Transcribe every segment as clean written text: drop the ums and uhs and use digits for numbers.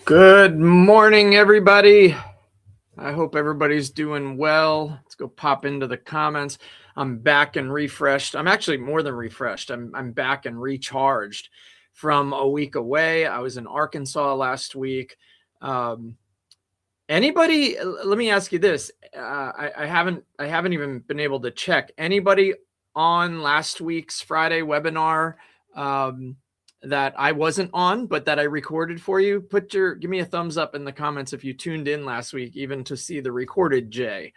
Good morning, everybody. I hope everybody's doing well. Let's go pop into the comments. I'm back and refreshed. I'm actually more than refreshed. I'm back and recharged from a week away. I was in Arkansas last week. Anybody? Let me ask you this. I haven't even been able to check. Anybody on last week's Friday webinar? That I wasn't on, but that I recorded for you? Give me a thumbs up in the comments if you tuned in last week, even to see the recorded Jay.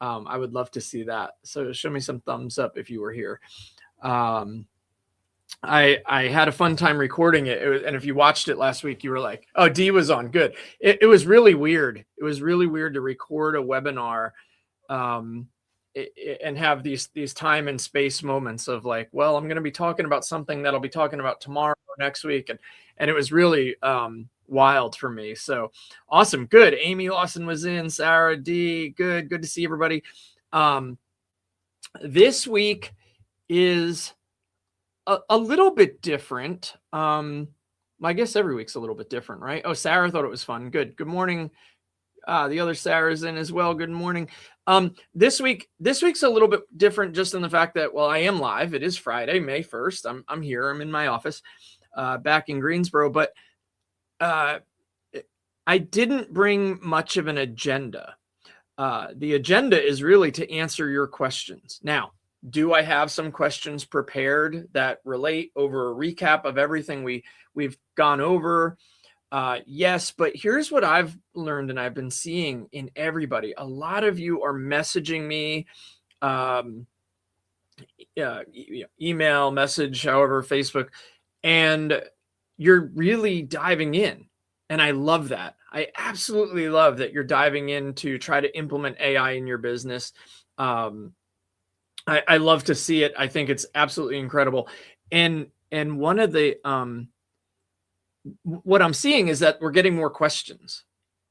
I would love to see that. So show me some thumbs up if you were here. I had a fun time recording it. And if you watched it last week, you were like, oh, D was on. Good. It was really weird. It was really weird to record a webinar and have these time and space moments of like, well, I'm going to be talking about something that I'll be talking about tomorrow or next week. And it was really wild for me. So awesome. Good. Amy Lawson was in, Sarah D. Good to see everybody. This week is a little bit different. I guess every week's a little bit different, right? Oh, Sarah thought it was fun. Good morning. The other Sarah's in as well. Good morning. This week's a little bit different just in the fact that, well, I am live. It is Friday, May 1st. I'm here. I'm in my office back in Greensboro, but I didn't bring much of an agenda. The agenda is really to answer your questions. Now, do I have some questions prepared that relate over a recap of everything we've gone over? Yes, but here's what I've learned and I've been seeing in everybody. A lot of you are messaging me, email, message, however, Facebook, and you're really diving in. And I love that. I absolutely love that you're diving in to try to implement AI in your business. I love to see it. I think it's absolutely incredible. And one of the, what I'm seeing is that we're getting more questions,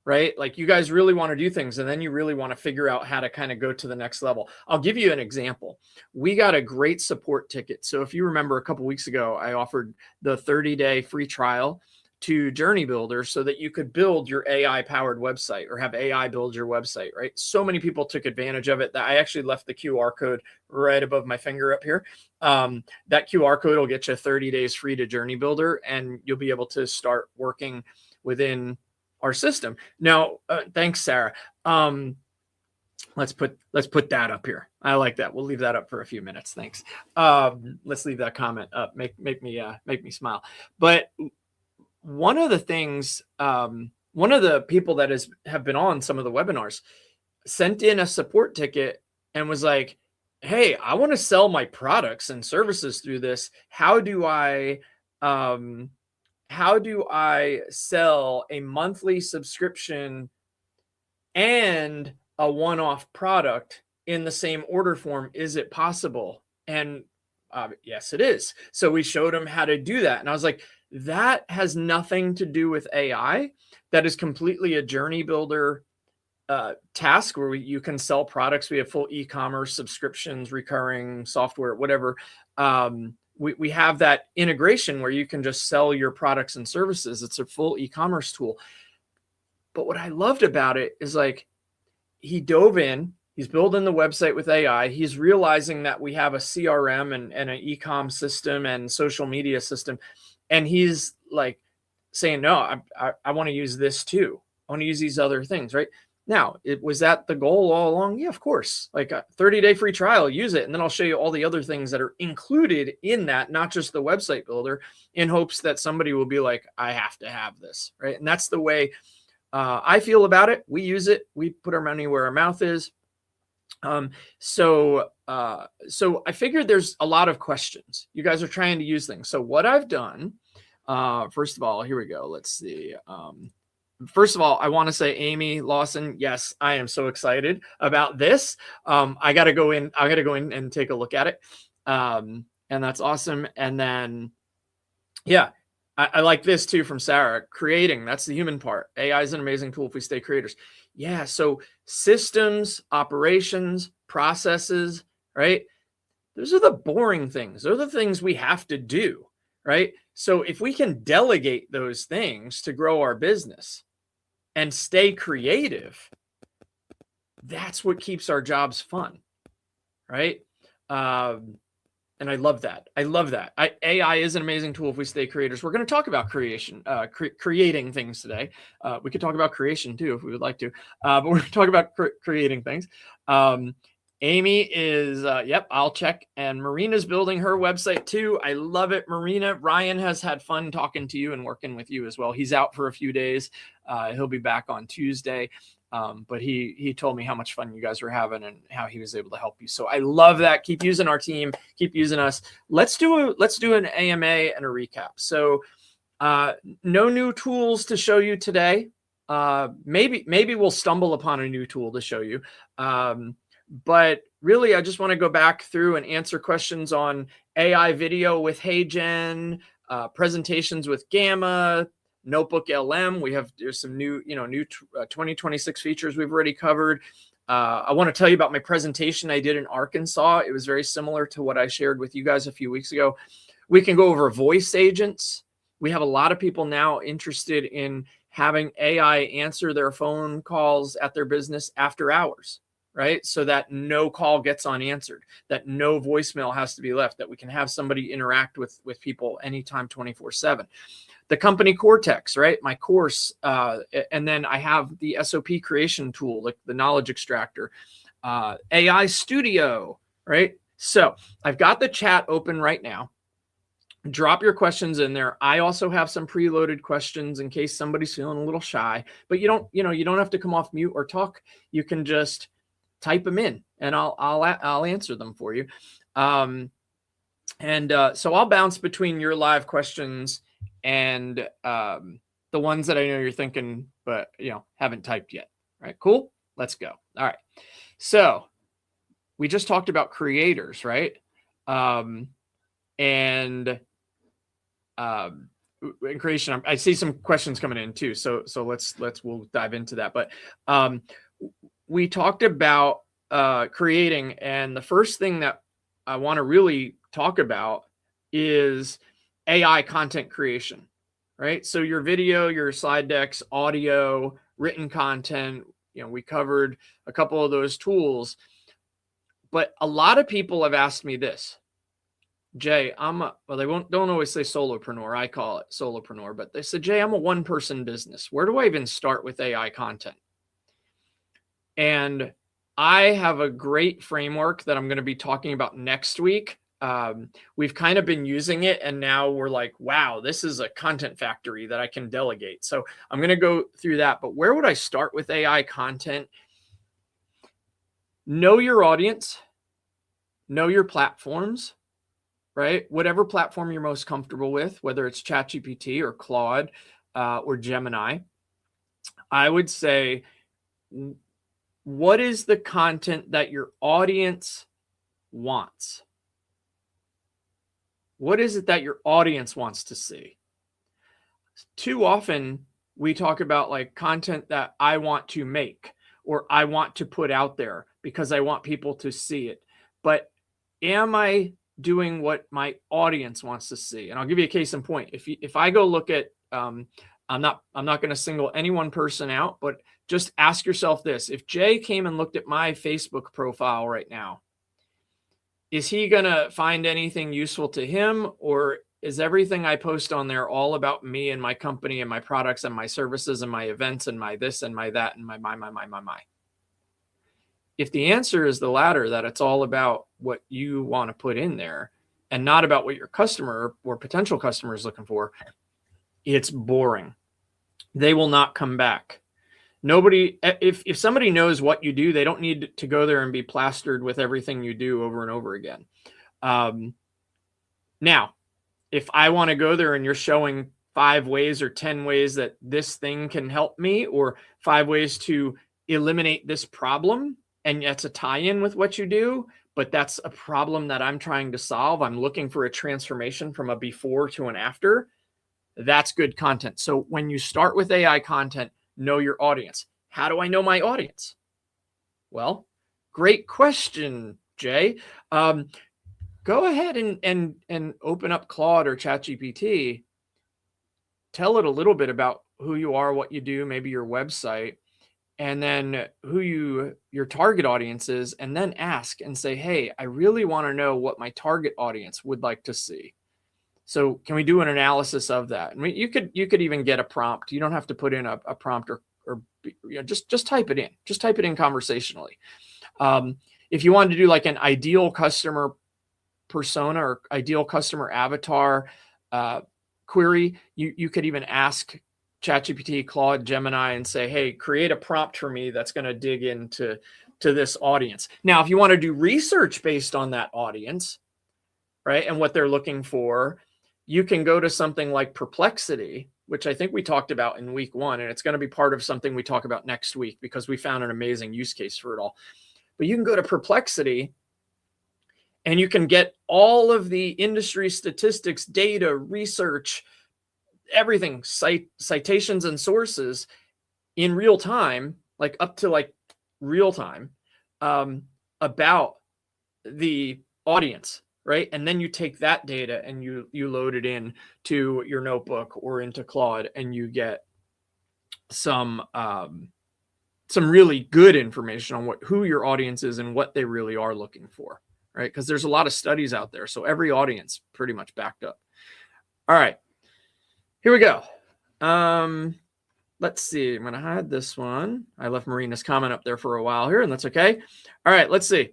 right? Like you guys really want to do things and then you really want to figure out how to kind of go to the next level. I'll give you an example. We got a great support ticket. So if you remember a couple of weeks ago, I offered the 30-day free trial to JourneyBuilder so that you could build your AI powered website or have AI build your website, right? So many people took advantage of it that I actually left the QR code right above my finger up here. That QR code will get you 30 days free to JourneyBuilder and you'll be able to start working within our system. Now, thanks, Sarah. Let's put that up here. I like that. We'll leave that up for a few minutes. Thanks. Let's leave that comment up. Make me smile. But one of the things, one of the people that have been on some of the webinars sent in a support ticket and was like, hey, I want to sell my products and services through this. How do I sell a monthly subscription and a one-off product in the same order form? Is it possible? And yes, it is. So we showed him how to do that. And I was like, that has nothing to do with AI. That is completely a JourneyBuilder task where you can sell products. We have full e-commerce subscriptions, recurring software, whatever. We have that integration where you can just sell your products and services. It's a full e-commerce tool. But what I loved about it is like he dove in, he's building the website with AI. He's realizing that we have a CRM and an e-com system and social media system. And he's like saying, no, I want to use this too. I want to use these other things, right? Now, was that the goal all along? Yeah, of course. Like a 30-day free trial, use it. And then I'll show you all the other things that are included in that, not just the website builder, in hopes that somebody will be like, I have to have this, right? And that's the way I feel about it. We use it. We put our money where our mouth is. So I figured there's a lot of questions. You guys are trying to use things. So what I've done, first of all, here we go. Let's see. First of all, I want to say Amy Lawson. Yes, I am so excited about this. I got to go in and take a look at it. And that's awesome. And then, yeah, I like this too from Sarah. Creating, that's the human part. AI is an amazing tool if we stay creators. Yeah, so systems, operations, processes, right? Those are the boring things. Those are the things we have to do. right? So if we can delegate those things to grow our business and stay creative, that's what keeps our jobs fun, right? And I love that. I love that. AI is an amazing tool if we stay creators. We're going to talk about creating things today. We could talk about creation too, if we would like to, but we're going to talk about creating things. Amy is, yep, I'll check. And Marina's building her website too. I love it, Marina. Ryan has had fun talking to you and working with you as well. He's out for a few days. He'll be back on Tuesday. But he told me how much fun you guys were having and how he was able to help you. So I love that. Keep using our team, keep using us. Let's do an AMA and a recap. So no new tools to show you today. Maybe we'll stumble upon a new tool to show you. But really, I just want to go back through and answer questions on AI video with HeyGen, presentations with Gamma, Notebook LM. There's some new 2026 features we've already covered. I want to tell you about my presentation I did in Arkansas. It was very similar to what I shared with you guys a few weeks ago. We can go over voice agents. We have a lot of people now interested in having AI answer their phone calls at their business after hours, right? So that no call gets unanswered, that no voicemail has to be left, that we can have somebody interact with people anytime 24/7. The company Cortex, right? My course. And then I have the SOP creation tool, like the knowledge extractor, AI Studio, right? So I've got the chat open right now. Drop your questions in there. I also have some preloaded questions in case somebody's feeling a little shy, but you don't have to come off mute or talk. You can just type them in and I'll answer them for you. So I'll bounce between your live questions and the ones that I know you're thinking, but haven't typed yet. All right, cool. Let's go. All right. So we just talked about creators, right? And creation. I see some questions coming in too. So we'll dive into that. But we talked about creating, and the first thing that I want to really talk about is AI content creation, right? So your video, your slide decks, audio, written content, we covered a couple of those tools, but a lot of people have asked me this, Jay, they don't always say solopreneur. I call it solopreneur, but they said, Jay, I'm a one-person business. Where do I even start with AI content? And I have a great framework that I'm going to be talking about next week. We've kind of been using it, and now we're like, wow, this is a content factory that I can delegate. So I'm going to go through that. But where would I start with AI content? Know your audience, know your platforms, right? Whatever platform you're most comfortable with, whether it's ChatGPT or Claude or Gemini, I would say, what is the content that your audience wants? What is it that your audience wants to see? Too often we talk about like content that I want to make or I want to put out there because I want people to see it. But am I doing what my audience wants to see? And I'll give you a case in point. If I go look at, I'm not going to single any one person out, but just ask yourself this. If Jay came and looked at my Facebook profile right now, is he going to find anything useful to him, or is everything I post on there all about me and my company and my products and my services and my events and my this and my that and my? If the answer is the latter, that it's all about what you want to put in there and not about what your customer or potential customer is looking for, it's boring. They will not come back. Nobody, if somebody knows what you do, they don't need to go there and be plastered with everything you do over and over again. Now, if I want to go there and you're showing 5 ways or 10 ways that this thing can help me, or 5 ways to eliminate this problem, and that's a tie-in with what you do, but that's a problem that I'm trying to solve. I'm looking for a transformation from a before to an after. That's good content. So when you start with AI content, know your audience. How do I know my audience? Well, great question, Jay. go ahead and open up Claude or ChatGPT. Tell it a little bit about who you are, what you do, maybe your website, and then who your target audience is, and then ask and say, hey, I really want to know what my target audience would like to see. So can we do an analysis of that? I mean, you could even get a prompt. You don't have to put in a prompt or just type it in. Just type it in conversationally. If you wanted to do like an ideal customer persona or ideal customer avatar query, you could even ask ChatGPT, Claude, Gemini, and say, hey, create a prompt for me that's going to dig into this audience. Now, if you want to do research based on that audience, right, and what they're looking for, you can go to something like Perplexity, which I think we talked about in week 1, and it's going to be part of something we talk about next week because we found an amazing use case for it all. But you can go to Perplexity and you can get all of the industry statistics, data, research, everything, citations and sources in real time, like up to like real time, about the audience, right? And then you take that data and you load it in to your notebook or into Claude, and you get some really good information on who your audience is and what they really are looking for, right? Because there's a lot of studies out there, so every audience pretty much backed up. All right, here we go. Let's see. I'm going to hide this one. I left Marina's comment up there for a while here, and that's okay. All right, let's see.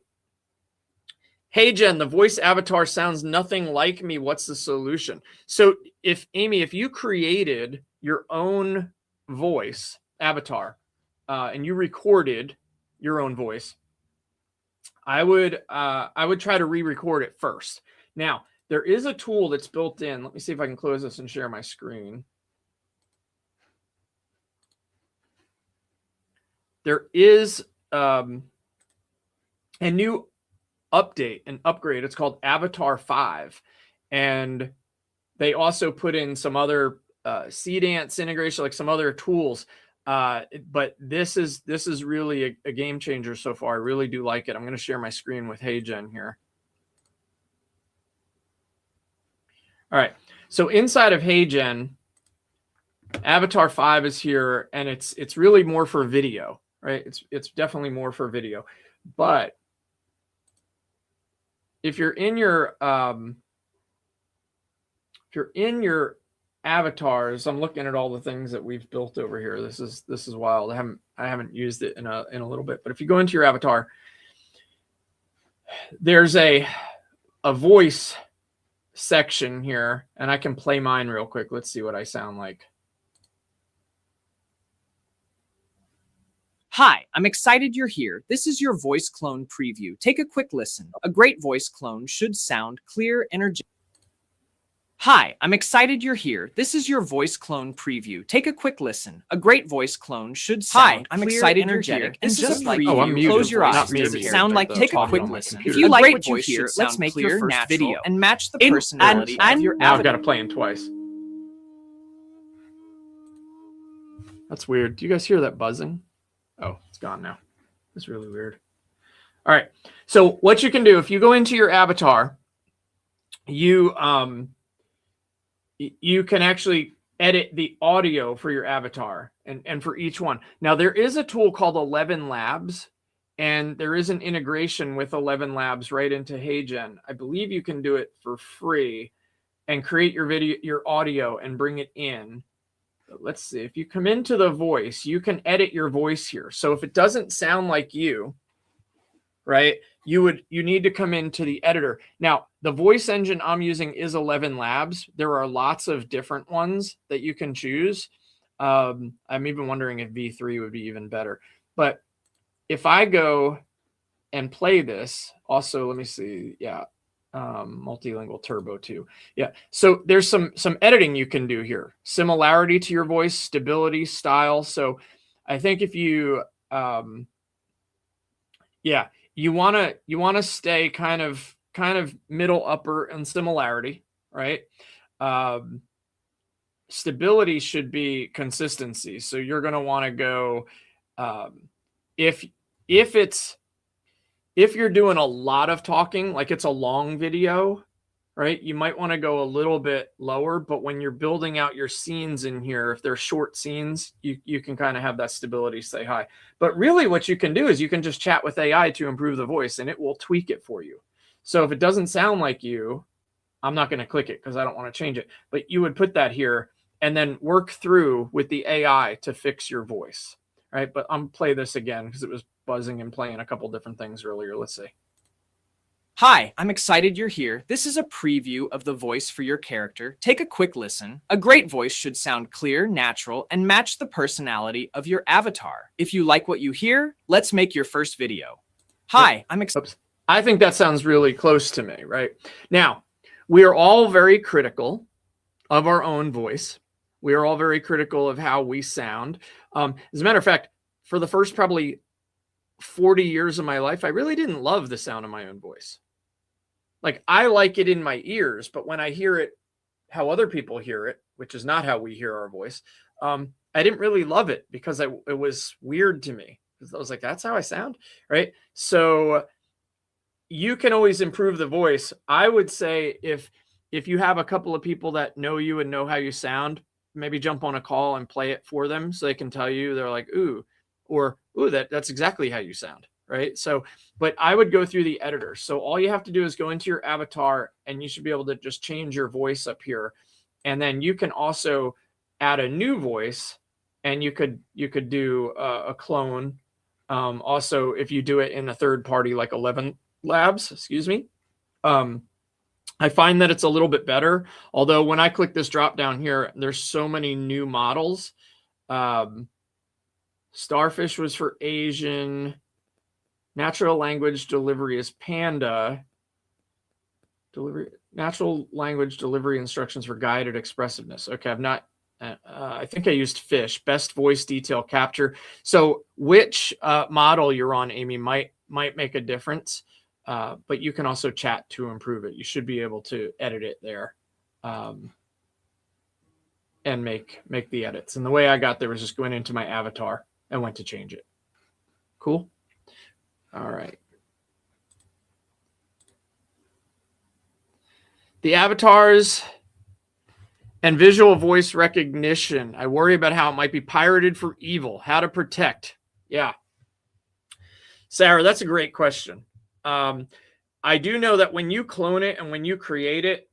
Hey, Jen, the voice avatar sounds nothing like me. What's the solution? So Amy, if you created your own voice avatar and you recorded your own voice, I would try to re-record it first. Now, there is a tool that's built in. Let me see if I can close this and share my screen. There is a new update, an upgrade. It's called Avatar 5. And they also put in some other CDance integration, like some other tools. But this is really a game changer so far. I really do like it. I'm going to share my screen with HeyGen here. All right. So inside of HeyGen, Avatar 5 is here, and it's really more for video, right? It's definitely more for video. But if you're in your avatars, I'm looking at all the things that we've built over here. This is wild. I haven't used it in a little bit. But if you go into your avatar, there's a voice section here, and I can play mine real quick. Let's see what I sound like. Hi, I'm excited you're here. This is your voice clone preview. Take a quick listen. A great voice clone should sound clear, energetic. Hi, I'm excited you're here. This is your voice clone preview. Take a quick listen. A great voice clone should sound I'm clear, excited energetic, you're here. and This is just a like preview. I'm muted. close your Not eyes. muted. Does it sound like The take a audio quick on my listen. computer. If you A like great what you voice hear, should let's sound make clear, your first natural, video and match the and- personality and- of your Now I've avatar. got to play it twice. That's weird. Do you guys hear that buzzing? Oh, it's gone now. It's really weird. All right. So what you can do, if you go into your avatar, you can actually edit the audio for your avatar and for each one. Now, there is a tool called 11 Labs, and there is an integration with 11 Labs right into HeyGen. I believe you can do it for free and create your video, your audio, and bring it in. But let's see. If you come into the voice, you can edit your voice here. So if it doesn't sound like you, right, you need to come into the editor. Now, the voice engine I'm using is 11 Labs. There are lots of different ones that you can choose. I'm even wondering if V3 would be even better. But if I go and play this, also, let me see. Yeah. Multilingual turbo too. Yeah. So there's some editing you can do here. Similarity to your voice, stability, style. So I think if you, you want to stay kind of middle, upper, and similarity, right? Stability should be consistency. So you're going to want to go, if it's if you're doing a lot of talking, like it's a long video, right, you might want to go a little bit lower. But when you're building out your scenes in here, if they're short scenes, you can kind of have that stability stay high. But really what you can do is you can just chat with AI to improve the voice, and it will tweak it for you. So if it doesn't sound like you, I'm not going to click it because I don't want to change it, but you would put that here and then work through with the AI to fix your voice, right? But I'm play this again because it was buzzing and playing a couple different things earlier. Let's see. Hi, I'm excited you're here. This is a preview of the voice for your character. Take a quick listen. A great voice should sound clear, natural, and match the personality of your avatar. If you like what you hear, let's make your first video. Hi, I'm excited. I think that sounds really close to me, right? Now, we are all very critical of our own voice. We are all very critical of how we sound. As a matter of fact, for the first probably 40 years of my life, I really didn't love the sound of my own voice. Like, I like it in my ears, but when I hear it, how other people hear it, which is not how we hear our voice, I didn't really love it because it was weird to me. I was like, that's how I sound, right? So you can always improve the voice. I would say if you have a couple of people that know you and know how you sound, maybe jump on a call and play it for them so they can tell you, they're like, ooh, or ooh, that's exactly how you sound, right? So, but I would go through the editor. So all you have to do is go into your avatar and you should be able to just change your voice up here. And then you can also add a new voice, and you could do a clone. Also, if you do it in a third party like 11 Labs, excuse me, I find that it's a little bit better. Although when I click this drop down here, there's so many new models. Starfish was for Asian. Natural language delivery is Panda. Natural language delivery instructions for guided expressiveness. Okay, I've not. I think I used Fish. Best voice detail capture. So which model you're on, Amy, might make a difference. But you can also chat to improve it. You should be able to edit it there, and make the edits. And the way I got there was just going into my avatar and went to change it. Cool. All right. The avatars and visual voice recognition. I worry about how it might be pirated for evil. How to protect. Yeah. Sarah, that's a great question. I do know that when you clone it and when you create it,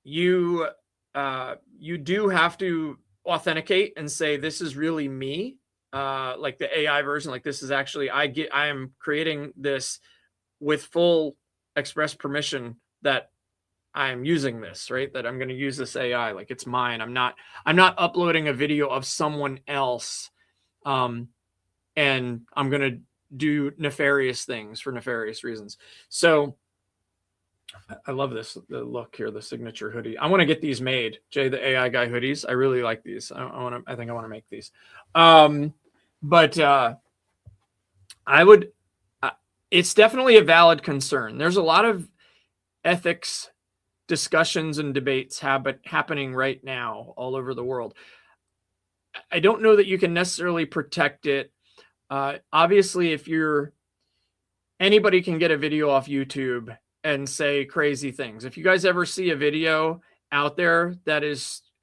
you do have to authenticate and say, this is really me. Like the AI version, like this is actually, I am creating this with full express permission that I'm using this, right? That I'm going to use this AI, like it's mine. I'm not uploading a video of someone else. And I'm going to do nefarious things for nefarious reasons. So I love this, the look here, the signature hoodie. I want to get these made. Jay, the AI guy hoodies. I really like these. I think I want to make these. But I would, it's definitely a valid concern. There's a lot of ethics discussions and debates happening right now all over the world. I don't know that you can necessarily protect it. Obviously, if anybody can get a video off YouTube and say crazy things. If you guys ever see a video out there that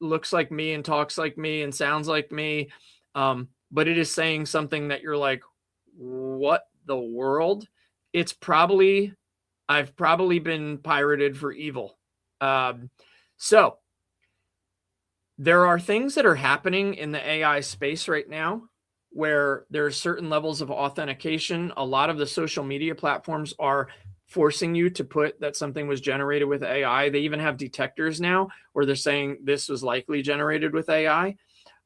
looks like me and talks like me and sounds like me, but it is saying something that you're like, what the world? I've probably been pirated for evil. So there are things that are happening in the AI space right now where there are certain levels of authentication. A lot of the social media platforms are forcing you to put that something was generated with AI. They even have detectors now where they're saying this was likely generated with AI.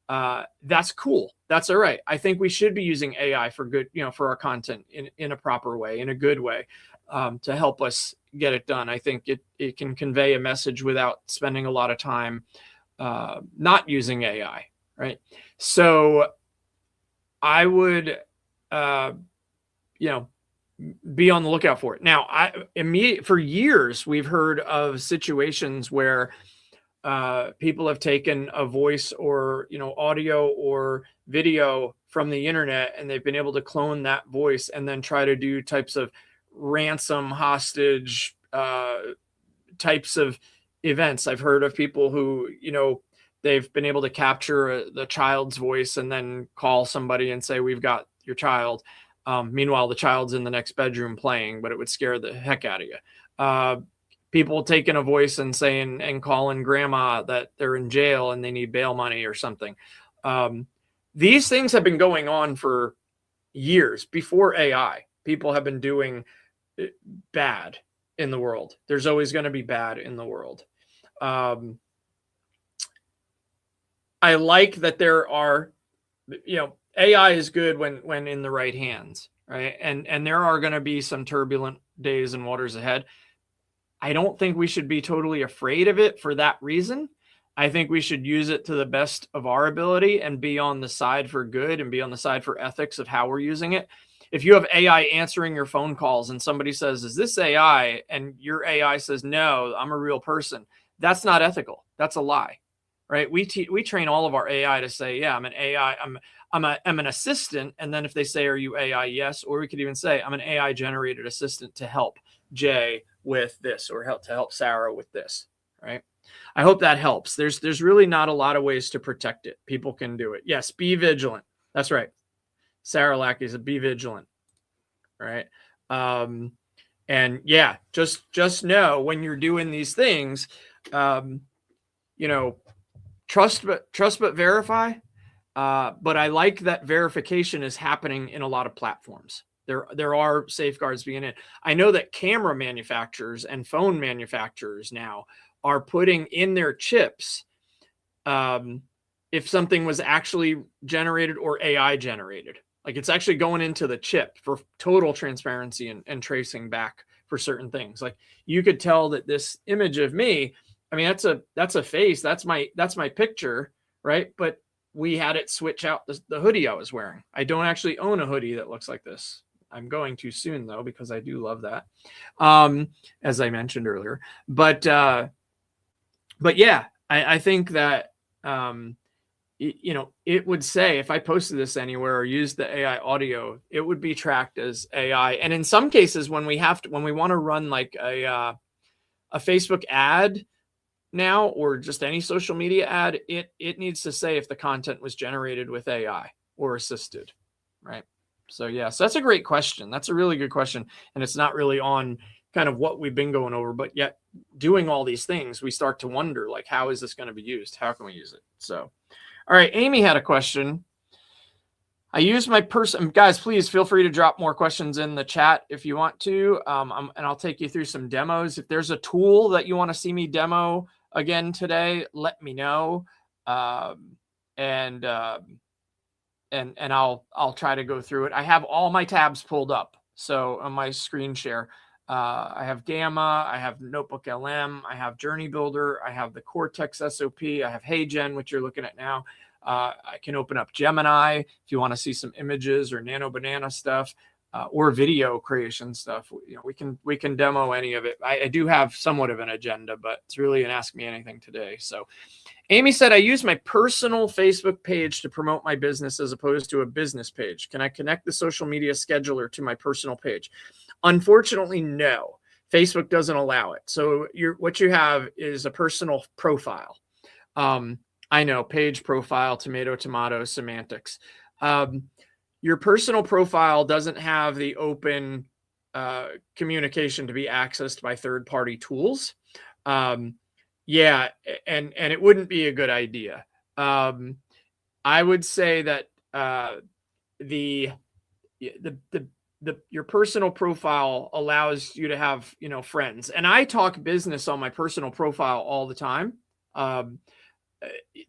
That's cool. That's all right. I think we should be using AI for good, for our content in a proper way, in a good way, to help us get it done. I think it can convey a message without spending a lot of time not using AI, right? So I would, be on the lookout for it. Now, for years, we've heard of situations where people have taken a voice or, audio or video from the internet, and they've been able to clone that voice and then try to do types of ransom hostage types of events. I've heard of people who, they've been able to capture the child's voice and then call somebody and say, we've got your child. Meanwhile, the child's in the next bedroom playing, but it would scare the heck out of you. People taking a voice and saying and calling grandma that they're in jail and they need bail money or something. These things have been going on for years before AI. People have been doing bad in the world. There's always going to be bad in the world. I like that there are, AI is good when in the right hands, right? And there are going to be some turbulent days and waters ahead. I don't think we should be totally afraid of it for that reason. I think we should use it to the best of our ability and be on the side for good and be on the side for ethics of how we're using it. If you have AI answering your phone calls and somebody says, is this AI? And your AI says, no, I'm a real person. That's not ethical. That's a lie, right? We train all of our AI to say, yeah, I'm an AI. I'm an assistant. And then if they say, are you AI? Yes. Or we could even say, I'm an AI generated assistant to help Jay with this, or to help Sarah with this, right? I hope that helps. There's really not a lot of ways to protect it. People can do it. Yes, be vigilant. That's right. Sarah Lackey said, be vigilant, right? And yeah, just know when you're doing these things, trust but verify. But I like that verification is happening in a lot of platforms. There are safeguards being in. I know that camera manufacturers and phone manufacturers now are putting in their chips if something was actually generated or AI generated. Like it's actually going into the chip for total transparency and tracing back for certain things. Like you could tell that this image of me, I mean, that's a face, that's my picture, right? But we had it switch out the hoodie I was wearing. I don't actually own a hoodie that looks like this. I'm going to soon though, because I do love that, as I mentioned earlier. But yeah, I think that, it would say if I posted this anywhere or used the AI audio, it would be tracked as AI. And in some cases, when we want to run like a Facebook ad now, or just any social media ad, it needs to say if the content was generated with AI or assisted, right? So yeah, so that's a great question. That's a really good question. And it's not really on kind of what we've been going over, but yet doing all these things, we start to wonder, like, how is this going to be used? How can we use it? So, all right, Amy had a question. I use my person, guys, please feel free to drop more questions in the chat if you want to, and I'll take you through some demos. If there's a tool that you want to see me demo again today, let me know. And I'll try to go through it. I have all my tabs pulled up. So on my screen share, I have Gamma, I have Notebook LM, I have JourneyBuilder, I have the Cortex SOP, I have HeyGen, which you're looking at now. I can open up Gemini if you want to see some images or Nano Banana stuff, or video creation stuff. We can demo any of it. I do have somewhat of an agenda, but it's really an Ask Me Anything today. So Amy said, I use my personal Facebook page to promote my business as opposed to a business page. Can I connect the social media scheduler to my personal page? Unfortunately, no. Facebook doesn't allow it. So what you have is a personal profile. I know, page, profile, tomato, semantics. Your personal profile doesn't have the open communication to be accessed by third-party tools. Yeah, and it wouldn't be a good idea. I would say that your personal profile allows you to have, friends. And I talk business on my personal profile all the time.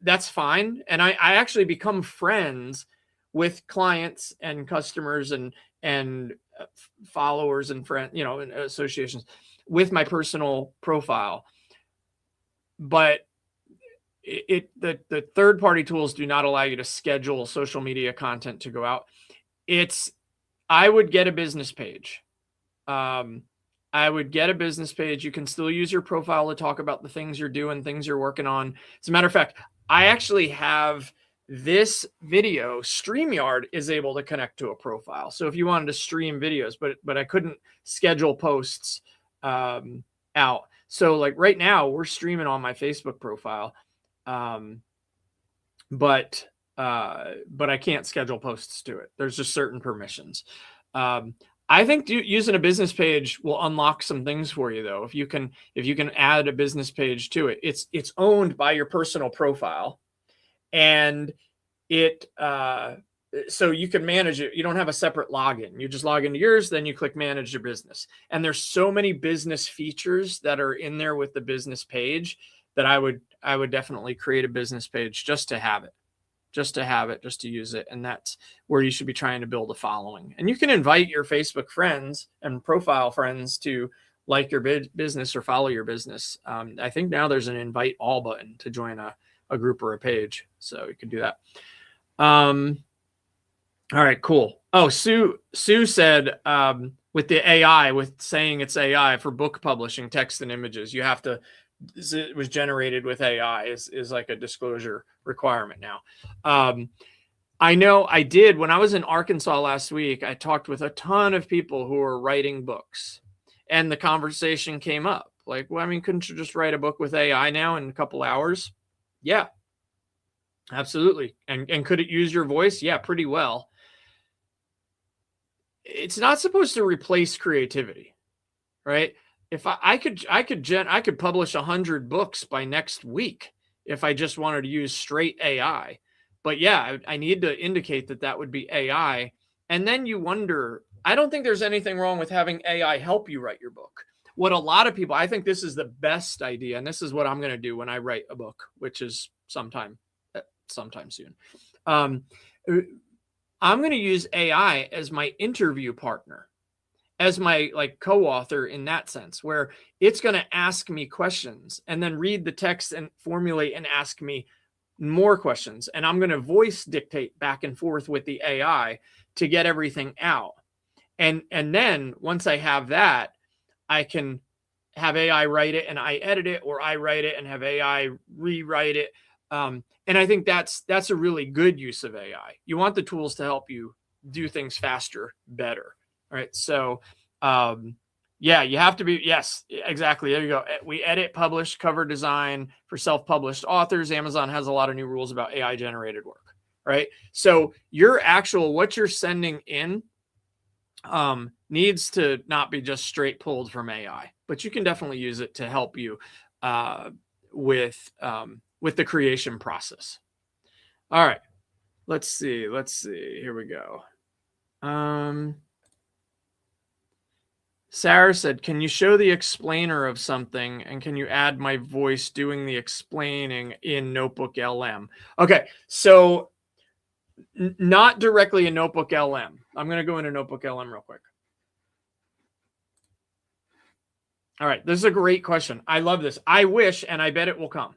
That's fine. And I actually become friends with clients and customers and followers and friends, and associations with my personal profile. But the third-party tools do not allow you to schedule social media content to go out. I would get a business page. I would get a business page. You can still use your profile to talk about the things you're doing, things you're working on. As a matter of fact, I actually have this video, StreamYard is able to connect to a profile. So if you wanted to stream videos, but I couldn't schedule posts out. So like right now we're streaming on my Facebook profile, but I can't schedule posts to it. There's just certain permissions. I think using a business page will unlock some things for you though. If you can add a business page to it, it's owned by your personal profile, and it so you can manage it. You don't have a separate login. You just log into yours, then you click manage your business. And there's so many business features that are in there with the business page that I would definitely create a business page just to have it. Just to use it. And that's where you should be trying to build a following. And you can invite your Facebook friends and profile friends to like your business or follow your business. I think now there's an invite all button to join a group or a page. So you can do that. All right, cool. Oh, Sue said, with the AI, with saying it's AI for book publishing, text and images, you have to, it was generated with AI is like a disclosure requirement now. I know I did when I was in Arkansas last week, I talked with a ton of people who are writing books, and the conversation came up like, well, I mean, couldn't you just write a book with AI now in a couple hours? Yeah, absolutely. And could it use your voice? Yeah, pretty well. It's not supposed to replace creativity, right? If I could publish 100 books by next week if I just wanted to use straight AI. But yeah, I need to indicate that would be AI. And then you wonder, I don't think there's anything wrong with having AI help you write your book. What a lot of people, I think this is the best idea, and this is what I'm going to do when I write a book, which is sometime soon. I'm going to use AI as my interview partner, as my like co-author in that sense, where it's going to ask me questions and then read the text and formulate and ask me more questions. And I'm going to voice dictate back and forth with the AI to get everything out. And then once I have that, I can have AI write it and I edit it, or I write it and have AI rewrite it. And I think that's a really good use of AI. You want the tools to help you do things faster, better. All right. So, yeah, you have to be, yes, exactly. There you go. We edit, publish, cover design for self-published authors. Amazon has a lot of new rules about AI generated work, right? So what you're sending in, needs to not be just straight pulled from AI, but you can definitely use it to help you, with the creation process. All right, let's see. Here we go. Sarah said, can you show the explainer of something, and can you add my voice doing the explaining in Notebook LM? Okay, so not directly in Notebook LM. I'm going to go into Notebook LM real quick. All right, this is a great question. I love this. I wish, and I bet it will come.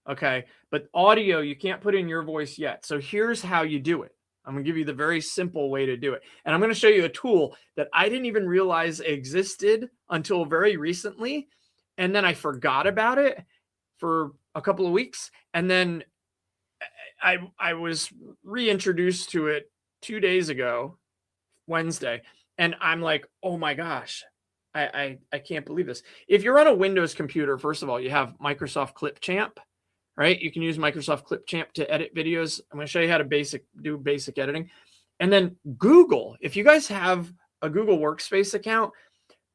Okay, but audio, you can't put in your voice yet. So here's how you do it. I'm going to give you the very simple way to do it. And I'm going to show you a tool that I didn't even realize existed until very recently. And then I forgot about it for a couple of weeks. And then I was reintroduced to it 2 days ago, Wednesday. And I'm like, oh my gosh, I can't believe this. If you're on a Windows computer, first of all, you have Microsoft Clipchamp. Right? You can use Microsoft Clipchamp to edit videos. I'm going to show you how to do basic editing. And then Google, if you guys have a Google Workspace account,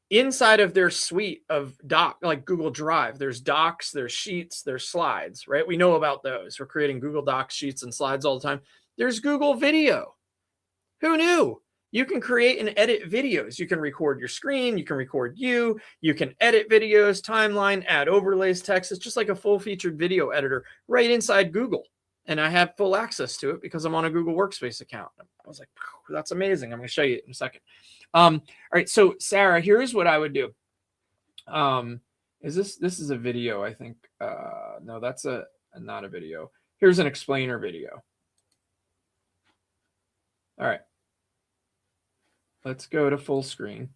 inside of their suite of like Google Drive, there's docs, there's sheets, there's slides, right? We know about those. We're creating Google Docs, sheets, and slides all the time. There's Google Video. Who knew? You can create and edit videos. You can record your screen. You can record you. You can edit videos, timeline, add overlays, text. It's just like a full-featured video editor right inside Google. And I have full access to it because I'm on a Google Workspace account. I was like, that's amazing. I'm going to show you in a second. All right. So, Sarah, here's what I would do. This is a video, I think. No, that's not a video. Here's an explainer video. All right. Let's go to full screen.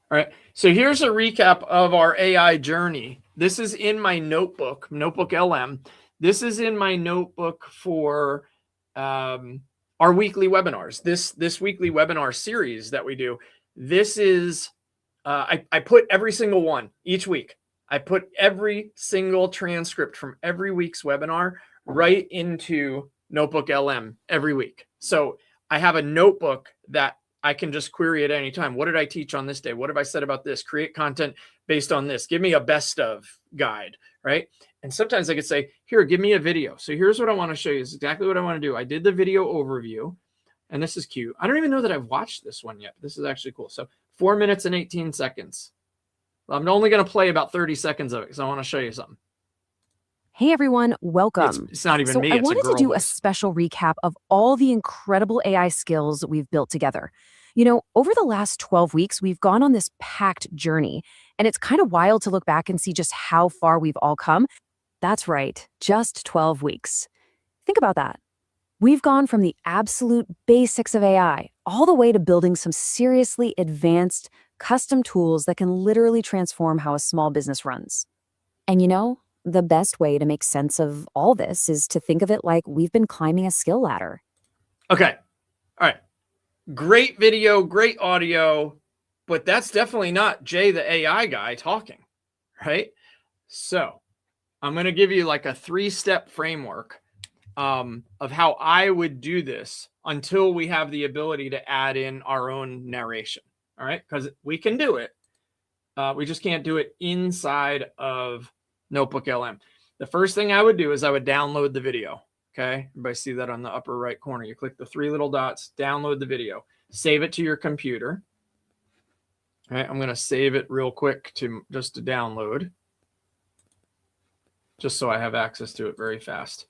All right, so here's a recap of our AI journey. This is in my notebook, Notebook LM. This is in my notebook for our weekly webinars. This weekly webinar series that we do. This is I put every single one each week. I put every single transcript from every week's webinar right into Notebook LM every week. So I have a notebook that I can just query at any time. What did I teach on this day? What have I said about this? Create content based on this. Give me a best of guide, right? And sometimes I could say, here, give me a video. So here's what I want to show you. This is exactly what I want to do. I did the video overview, and this is cute. I don't even know that I've watched this one yet. This is actually cool. So 4 minutes and 18 seconds. I'm only going to play about 30 seconds of it because I want to show you something. Hey everyone, welcome. It's not even So me. I It's wanted a girl to do a voice. special recap of all the incredible AI skills we've built together. You know, over the last 12 weeks, we've gone on this packed journey, and it's kind of wild to look back and see just how far we've all come. That's right, just 12 weeks. Think about that. We've gone from the absolute basics of AI all the way to building some seriously advanced, custom tools that can literally transform how a small business runs. And you know, the best way to make sense of all this is to think of it like we've been climbing a skill ladder. Okay. All right. Great video, great audio, but that's definitely not Jay, the AI guy, talking, right? So I'm going to give you like a 3-step framework of how I would do this until we have the ability to add in our own narration. All right. Because we can do it. We just can't do it inside of Notebook LM. The first thing I would do is I would download the video. Okay. Everybody see that on the upper right corner. You click the 3 little dots, download the video, save it to your computer. All right. I'm going to save it real quick to download, just so I have access to it very fast.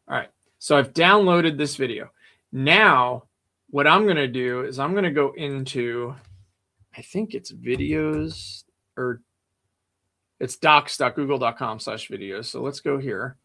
All right. So I've downloaded this video. Now, what I'm going to do is I'm going to go into, I think it's videos, or it's docs.google.com/videos. So let's go here.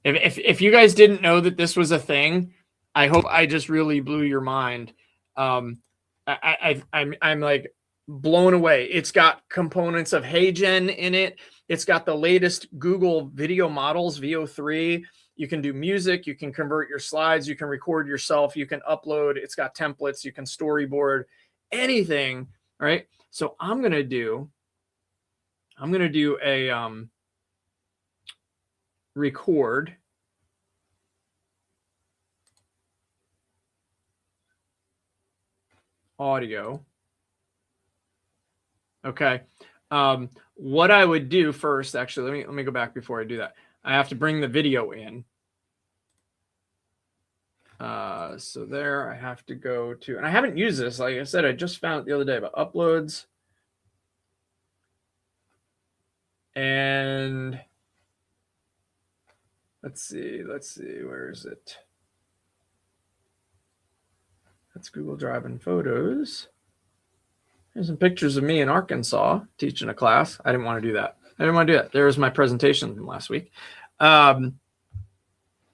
If you guys didn't know that this was a thing, I hope I just really blew your mind. I'm like blown away. It's got components of HeyGen in it. It's got the latest Google video models, VO3. You can do music. You can convert your slides. You can record yourself. You can upload. It's got templates. You can storyboard anything. All right. So I'm going to do a record. Audio. Okay. What I would do first, actually, let me go back before I do that. I have to bring the video in. So there I have to go to, and I haven't used this. Like I said, I just found it the other day, but uploads. And let's see, where is it? That's Google Drive and Photos. Here's some pictures of me in Arkansas teaching a class. I didn't want to do that. There's my presentation from last week.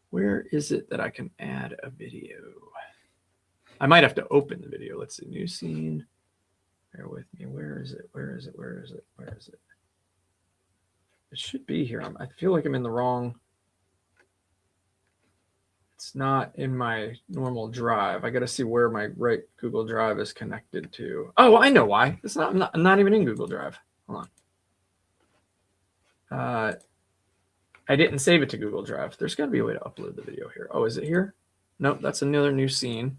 Where is it that I can add a video? I might have to open the video. Let's see, new scene. Bear with me. Where is it? It should be here. I feel like I'm in the wrong. It's not in my normal drive. I got to see where my right Google Drive is connected to. Oh, I know why. I'm not even in Google Drive. Hold on. I didn't save it to Google Drive. There's got to be a way to upload the video here. Oh, is it here? Nope, that's another new scene.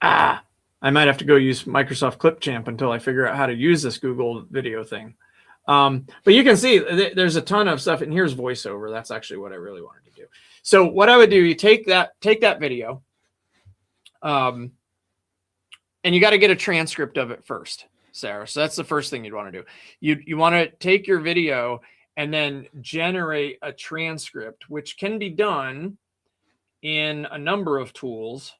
I might have to go use Microsoft Clipchamp until I figure out how to use this Google video thing. But you can see there's a ton of stuff, and here's voiceover. That's actually what I really wanted to do. So what I would do, you take that video, and you got to get a transcript of it first, Sarah. So that's the first thing you'd want to do. You want to take your video and then generate a transcript, which can be done in a number of tools.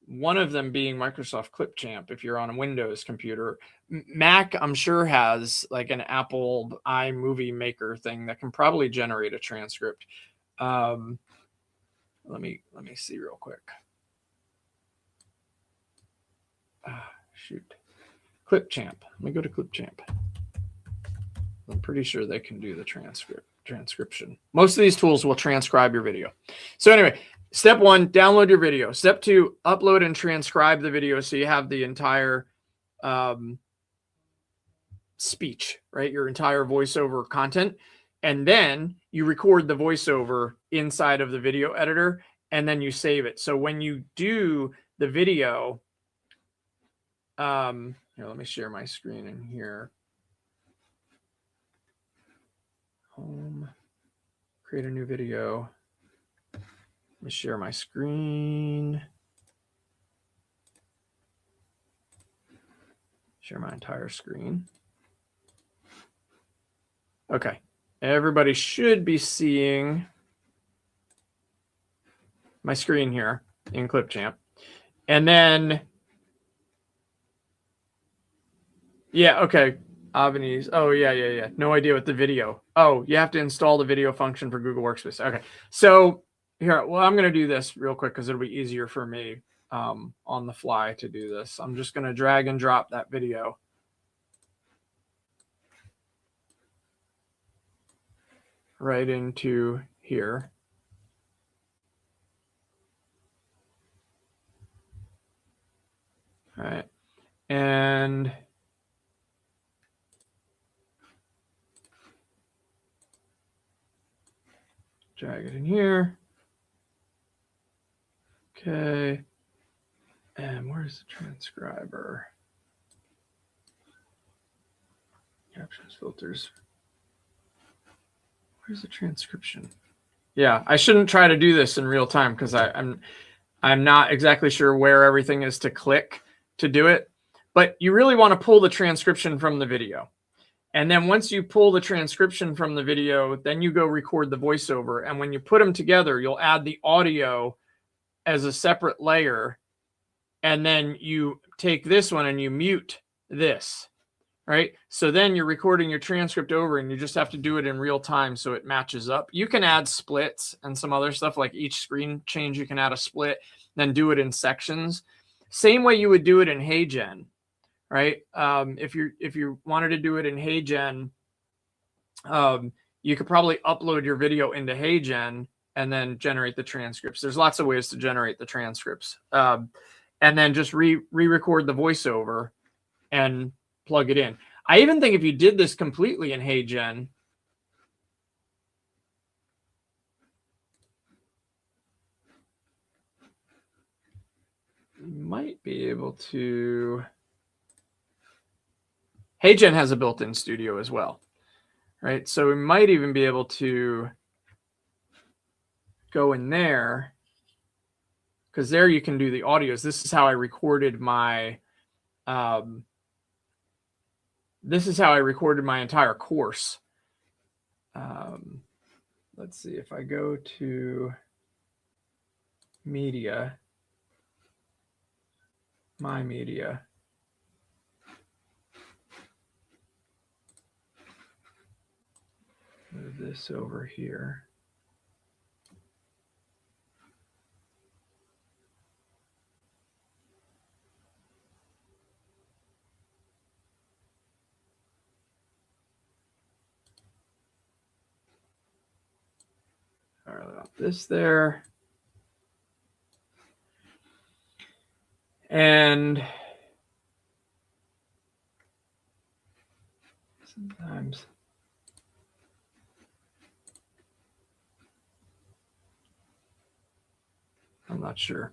One of them being Microsoft Clipchamp if you're on a Windows computer. Mac, I'm sure, has like an Apple iMovie Maker thing that can probably generate a transcript. Let me see real quick. Shoot. Clipchamp. Let me go to Clipchamp. I'm pretty sure they can do the transcription. Most of these tools will transcribe your video. So anyway, step 1, download your video. Step 2, upload and transcribe the video so you have the entire speech, right? Your entire voiceover content. And then you record the voiceover inside of the video editor, and then you save it. So when you do the video, here, let me share my screen in here. Home, create a new video. Let me share my screen. Share my entire screen. Okay. Everybody should be seeing my screen here in Clipchamp. And then, yeah, okay. Avani's. Oh, yeah. No idea what the video. Oh, you have to install the video function for Google Workspace. Okay. So here, well, I'm going to do this real quick because it'll be easier for me on the fly to do this. I'm just going to drag and drop that video. Right into here. All right. And drag it in here. Okay. And where's the transcriber? Captions, filters. Where's the transcription? Yeah, I shouldn't try to do this in real time because I'm not exactly sure where everything is to click to do it. But you really want to pull the transcription from the video. And then once you pull the transcription from the video, then you go record the voiceover. And when you put them together, you'll add the audio as a separate layer. And then you take this one and you mute this. Right. So then you're recording your transcript over and you just have to do it in real time so it matches up. You can add splits and some other stuff like each screen change. You can add a split, then do it in sections. Same way you would do it in HeyGen. Right. If you wanted to do it in HeyGen, you could probably upload your video into HeyGen and then generate the transcripts. There's lots of ways to generate the transcripts. And then just re-record the voiceover and plug it in. I even think if you did this completely in HeyGen, you might be able to. HeyGen has a built-in studio as well, right? So we might even be able to go in there because there you can do the audios. This is how I recorded my entire course. Let's see if I go to media, my media. Move this over here. All right, this there. And sometimes I'm not sure.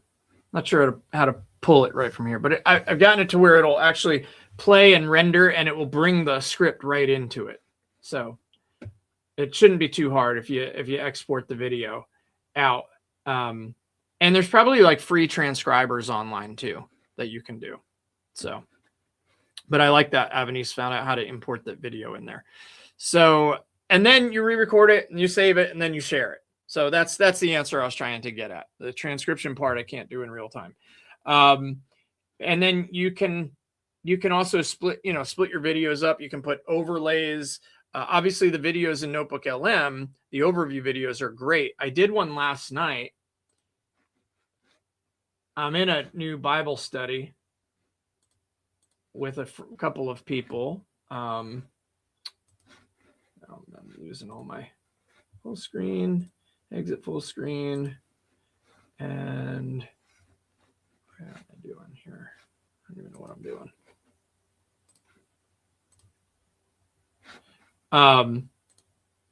Not sure how to pull it right from here, but I've gotten it to where it'll actually play and render and it will bring the script right into it. So it shouldn't be too hard if you export the video out. And there's probably like free transcribers online too that you can do. So, but I like that Avani's found out how to import that video in there. So, and then you re-record it and you save it and then you share it. So that's the answer I was trying to get at. The transcription part I can't do in real time. And then you can also split your videos up. You can put overlays. Obviously, the videos in Notebook LM, the overview videos are great. I did one last night. I'm in a new Bible study with a couple of people. using all my full screen, exit full screen, and what am I doing here? I don't even know what I'm doing.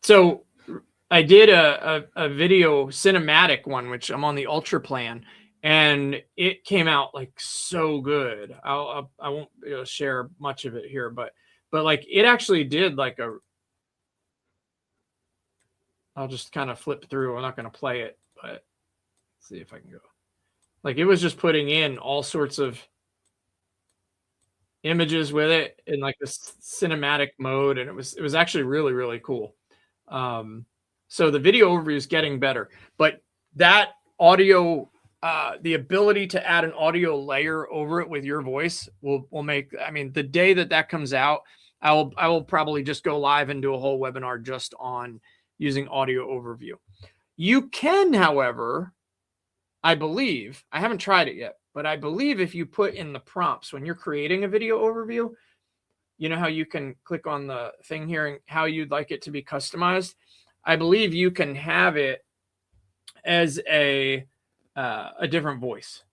So I did a video cinematic one, which I'm on the Ultra plan, and it came out like so good. I won't share much of it here, but like it actually did like a. I'll just kind of flip through. I'm not going to play it, but let's see if I can go. Like it was just putting in all sorts of images with it in like this cinematic mode, and it was actually really, really cool. So the video overview is getting better, but that audio, the ability to add an audio layer over it with your voice will make, I mean, the day that comes out, I will probably just go live and do a whole webinar just on using audio overview. You can, however, I believe, I haven't tried it yet, but I believe if you put in the prompts when you're creating a video overview, you know how you can click on the thing here and how you'd like it to be customized. I believe you can have it as a different voice.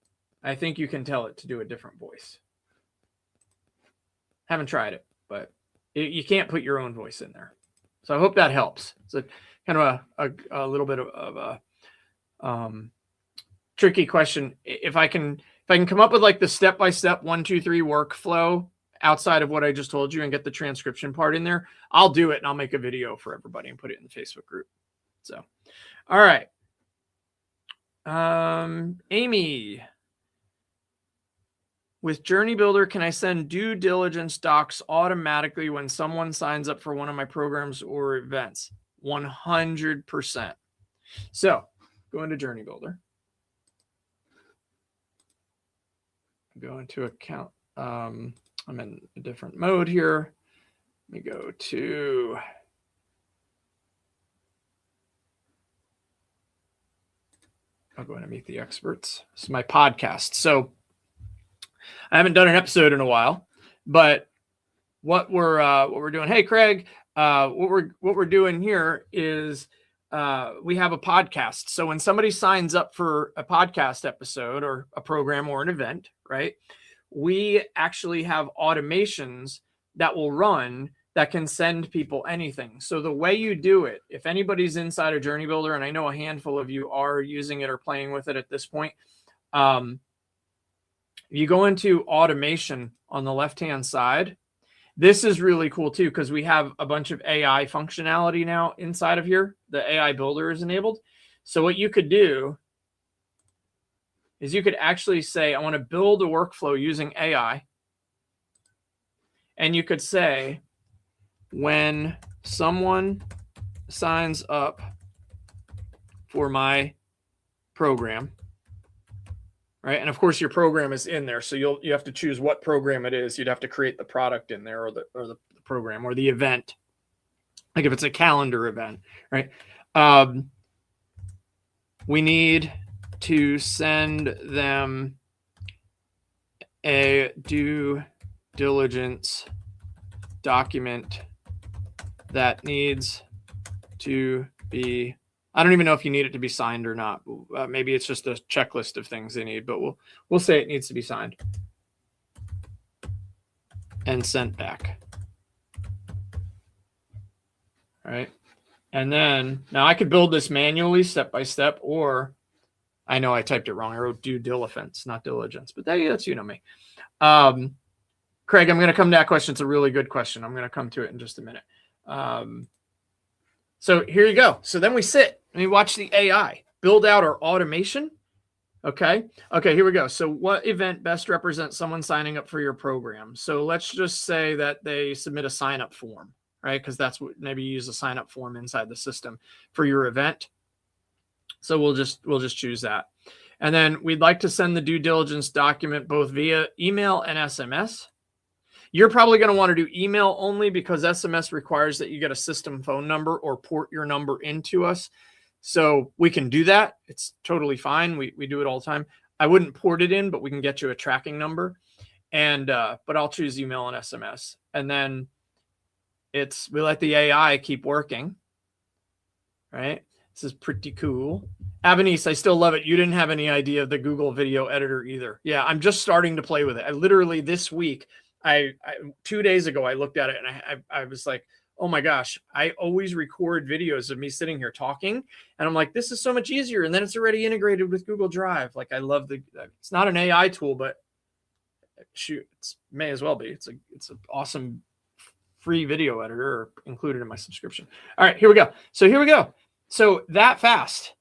I think you can tell it to do a different voice. Haven't tried it, but you can't put your own voice in there. So I hope that helps. It's a kind of a little bit of a tricky question. If I can come up with like the step-by-step 1, 2, 3 workflow outside of what I just told you and get the transcription part in there, I'll do it and I'll make a video for everybody and put it in the Facebook group. So, all right. Amy, with JourneyBuilder, can I send due diligence docs automatically when someone signs up for one of my programs or events? 100%. So go into JourneyBuilder. Go into account. I'm in a different mode here. Let me go to I'll go in and meet the experts. This is my podcast. So I haven't done an episode in a while, but what we're doing. Hey, Craig, what we're doing here is we have a podcast. So when somebody signs up for a podcast episode or a program or an event, right, we actually have automations that will run that can send people anything. So the way you do it, if anybody's inside of JourneyBuilder, and I know a handful of you are using it or playing with it at this point, you go into automation on the left-hand side. This is really cool too, because we have a bunch of AI functionality now inside of here. The AI builder is enabled. So what you could do is you could actually say, I want to build a workflow using AI. And you could say, when someone signs up for my program, right? And of course your program is in there. So you have to choose what program it is. You'd have to create the product in there or the program or the event. Like if it's a calendar event, right? We need to send them a due diligence document that needs to be, I don't even know if you need it to be signed or not. Maybe it's just a checklist of things they need, but we'll say it needs to be signed and sent back. All right. And then now I could build this manually step by step, or I know I typed it wrong. I wrote due diligence, not diligence, but that's, you know me. Craig, I'm going to come to that question. It's a really good question. I'm going to come to it in just a minute. So here you go. So then we sit and we watch the AI build out our automation. Okay. Here we go. So what event best represents someone signing up for your program? So let's just say that they submit a sign up form, right? Because that's what, maybe you use a sign up form inside the system for your event. So we'll just choose that. And then we'd like to send the due diligence document both via email and SMS. You're probably going to want to do email only because SMS requires that you get a system phone number or port your number into us. So we can do that. It's totally fine. We do it all the time. I wouldn't port it in, but we can get you a tracking number. And but I'll choose email and SMS. And then we let the AI keep working. right? This is pretty cool. Avanice, I still love it. You didn't have any idea of the Google video editor either. Yeah, I'm just starting to play with it. I literally this week, 2 days ago, I looked at it and I was like, oh my gosh, I always record videos of me sitting here talking. And I'm like, this is so much easier. And then it's already integrated with Google Drive. Like I love it's not an AI tool, but shoot, it may as well be. It's an awesome free video editor included in my subscription. All right, here we go. So that fast,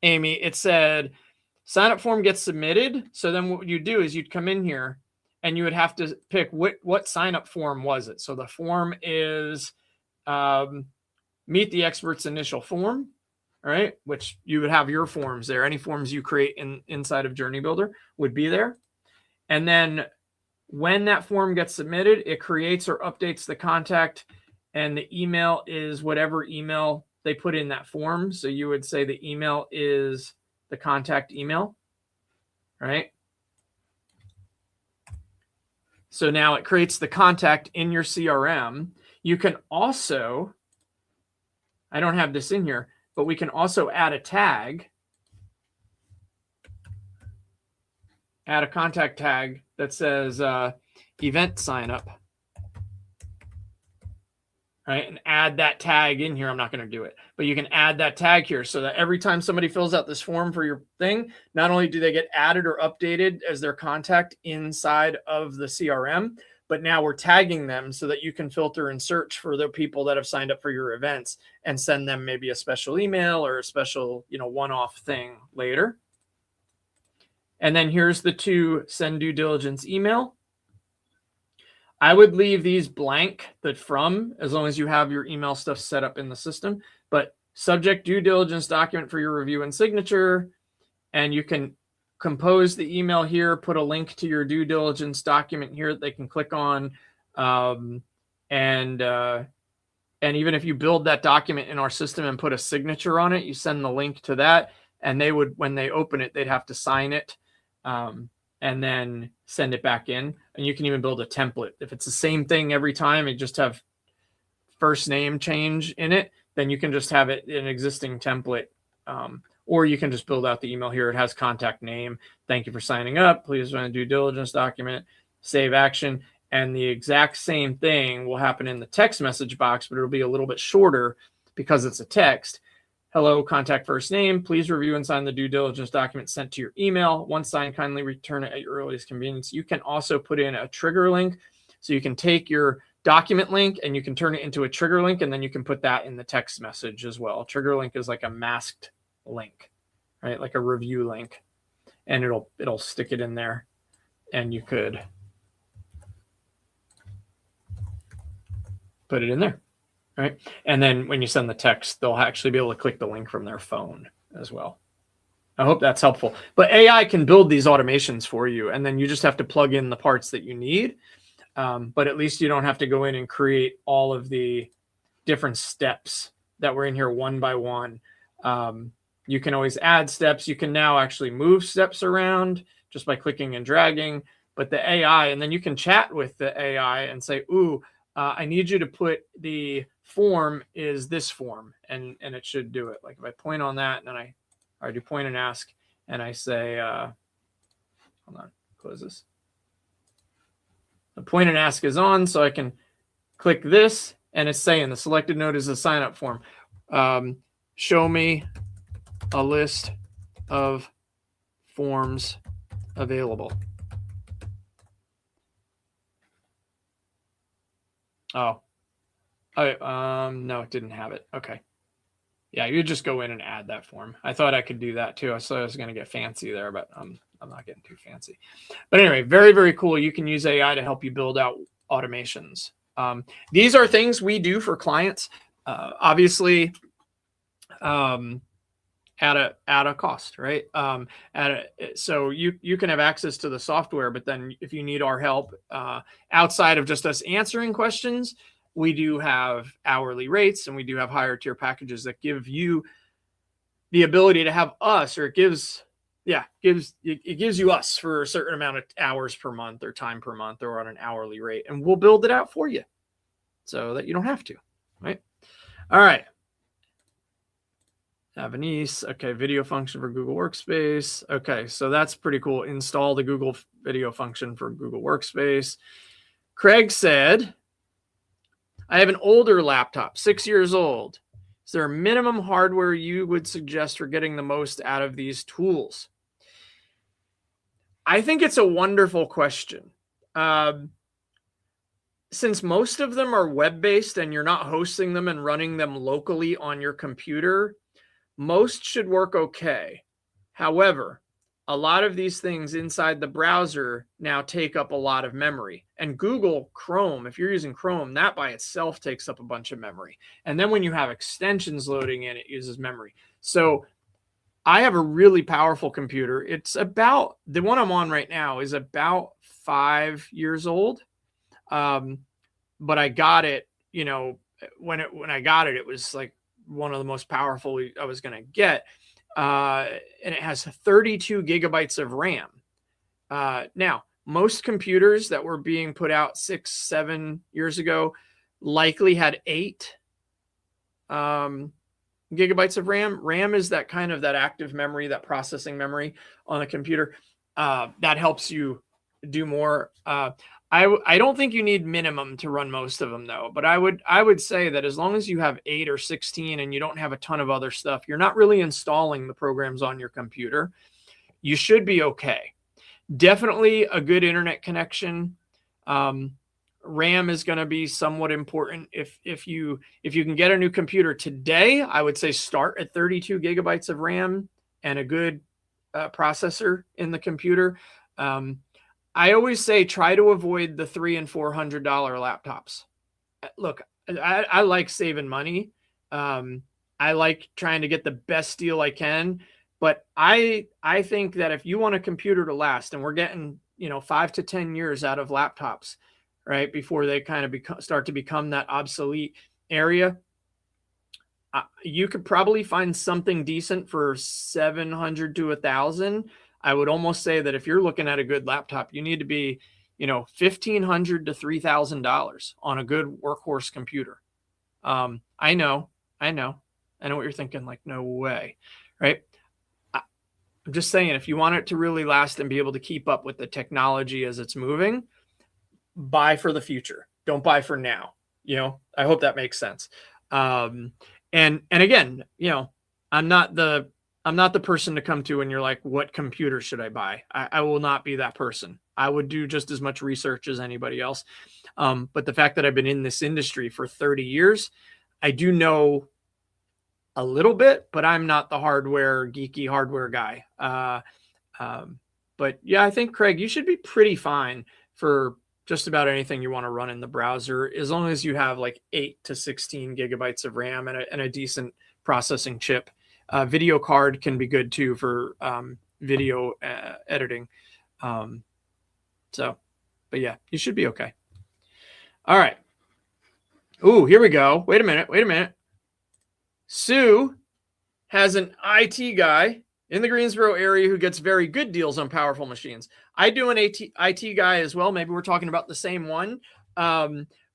Amy, it said sign up form gets submitted. So then what you do is you'd come in here and you would have to pick what sign up form was it. So the form is meet the expert's initial form, all right, which you would have your forms there. Any forms you create inside of JourneyBuilder would be there. And then when that form gets submitted, it creates or updates the contact, and the email is whatever email they put in that form. So you would say the email is the contact email, right? So now it creates the contact in your CRM. You can also, I don't have this in here, but we can also add a tag, add a contact tag that says event sign up, right? And add that tag in here. I'm not going to do it, but you can add that tag here so that every time somebody fills out this form for your thing, not only do they get added or updated as their contact inside of the CRM, but now we're tagging them so that you can filter and search for the people that have signed up for your events and send them maybe a special email or a special, one-off thing later. And then here's the to send due diligence email. I would leave these blank, as long as you have your email stuff set up in the system, but subject due diligence document for your review and signature. And you can compose the email here, put a link to your due diligence document here that they can click on. And even if you build that document in our system and put a signature on it, you send the link to that, and they would, when they open it, they'd have to sign it. And then send it back in. And you can even build a template. If it's the same thing every time, and just have first name change in it, then you can just have it in an existing template. Or you can just build out the email here. It has contact name. Thank you for signing up. Please run a due diligence document, save action. And the exact same thing will happen in the text message box, but it'll be a little bit shorter because it's a text. Hello, contact first name. Please review and sign the due diligence document sent to your email. Once signed, kindly return it at your earliest convenience. You can also put in a trigger link. So you can take your document link and you can turn it into a trigger link, and then you can put that in the text message as well. Trigger link is like a masked link, right? Like a review link, and it'll stick it in there, and you could put it in there. Right. And then when you send the text, they'll actually be able to click the link from their phone as well. I hope that's helpful. But AI can build these automations for you, and then you just have to plug in the parts that you need. But at least you don't have to go in and create all of the different steps that were in here one by one. You can always add steps. You can now actually move steps around just by clicking and dragging. But the AI, and then you can chat with the AI and say, ooh, I need you to put the form is this form, and it should do it. Like if I point on that, and then I do point and ask, and I say, hold on, close this. The point and ask is on, so I can click this, and it's saying the selected node is a sign up form. Show me a list of forms available. Oh, no, it didn't have it. Okay. Yeah, you just go in and add that form. I thought I could do that too. I thought I was going to get fancy there, but I'm not getting too fancy. But anyway, very, very cool. You can use AI to help you build out automations. These are things we do for clients, obviously, at a cost, right? So you can have access to the software, but then if you need our help outside of just us answering questions, we do have hourly rates, and we do have higher tier packages that give you the ability to have us, or it gives you us for a certain amount of hours per month or time per month, or on an hourly rate, and we'll build it out for you so that you don't have to, right? All right. Avanice. Okay. Video function for Google Workspace. Okay. So that's pretty cool. Install the Google video function for Google Workspace. Craig said, I have an older laptop, 6 years old. Is there a minimum hardware you would suggest for getting the most out of these tools? I think it's a wonderful question. Since most of them are web-based and you're not hosting them and running them locally on your computer, most should work okay. However, a lot of these things inside the browser now take up a lot of memory. And Google Chrome, if you're using Chrome, that by itself takes up a bunch of memory. And then when you have extensions loading in, it uses memory. So I have a really powerful computer. It's about, the one I'm on right now is about 5 years old. But I got it, you know, when I got it, it was like one of the most powerful I was going to get. And it has 32 gigabytes of RAM. Now, most computers that were being put out 6-7 years ago likely had 8 gigabytes of RAM. RAM is that kind of that active memory, that processing memory on a computer that helps you do more. I don't think you need minimum to run most of them though, but I would say that as long as you have 8 or 16 and you don't have a ton of other stuff, you're not really installing the programs on your computer, you should be okay. Definitely a good internet connection. RAM is going to be somewhat important. If you can get a new computer today, I would say start at 32 gigabytes of RAM and a good processor in the computer. I always say try to avoid the $300 and $400 laptops. Look, I like saving money. I like trying to get the best deal I can, but I think that if you want a computer to last, and we're getting 5 to 10 years out of laptops, right, before they kind of start to become that obsolete area, you could probably find something decent for $700 to $1,000. I would almost say that if you're looking at a good laptop, you need to be, $1,500 to $3,000 on a good workhorse computer. I know what you're thinking. Like, no way, right? I'm just saying, if you want it to really last and be able to keep up with the technology as it's moving, buy for the future. Don't buy for now. I hope that makes sense. And again, I'm not the person to come to when you're like, what computer should I buy? I will not be that person. I would do just as much research as anybody else. But the fact that I've been in this industry for 30 years, I do know a little bit, but I'm not the geeky hardware guy. But yeah, I think, Craig, you should be pretty fine for just about anything you want to run in the browser, as long as you have like 8 to 16 gigabytes of RAM and a decent processing chip. Video card can be good too for video editing. But yeah, you should be okay. All right. Ooh, here we go. Wait a minute. Sue has an IT guy in the Greensboro area who gets very good deals on powerful machines. I do an IT guy as well. Maybe we're talking about the same one.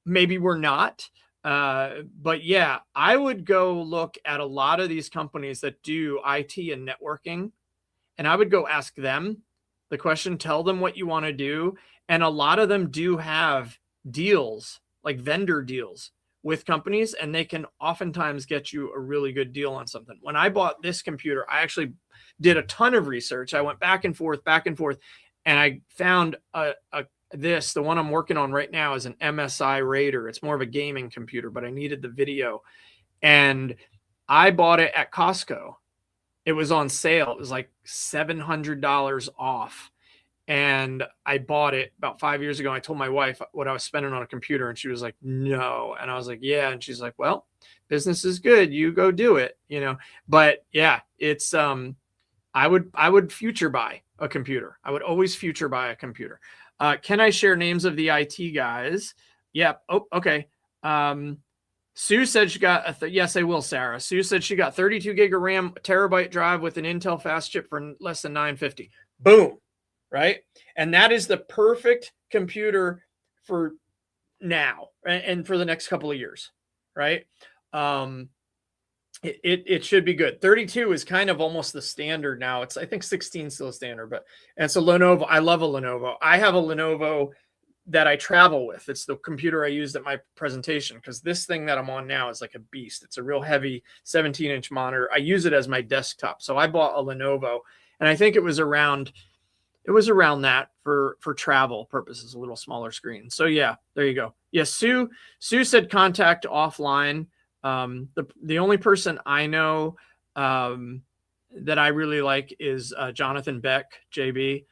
Maybe we're not. But yeah, I would go look at a lot of these companies that do IT and networking, and I would go ask them the question, tell them what you want to do. And a lot of them do have deals, like vendor deals with companies, and they can oftentimes get you a really good deal on something. When I bought this computer, I actually did a ton of research. I went back and forth, and I found the one I'm working on right now is an MSI Raider. It's more of a gaming computer, but I needed the video. And I bought it at Costco. It was on sale. It was like $700 off. And I bought it about 5 years ago. I told my wife what I was spending on a computer, and she was like, no. And I was like, yeah. And she's like, well, business is good. You go do it, But yeah, it's, I would future buy a computer. I would always future buy a computer. Can I share names of the IT guys? Yep. Oh, okay. Sue said she got yes, I will, Sarah. Sue said she got 32 gig of RAM, terabyte drive with an Intel fast chip for less than $950. Boom. Right. And that is the perfect computer for now and for the next couple of years. Right. It should be good. 32 is kind of almost the standard now. It's, I think 16 still standard, but, and it's a Lenovo. I love a Lenovo. I have a Lenovo that I travel with. It's the computer I used at my presentation, because this thing that I'm on now is like a beast. It's a real heavy 17-inch monitor. I use it as my desktop. So I bought a Lenovo, and I think it was around that for travel purposes, a little smaller screen. So yeah, there you go. Yeah, Sue said contact offline. The only person I know that I really like is Jonathan Beck, JB,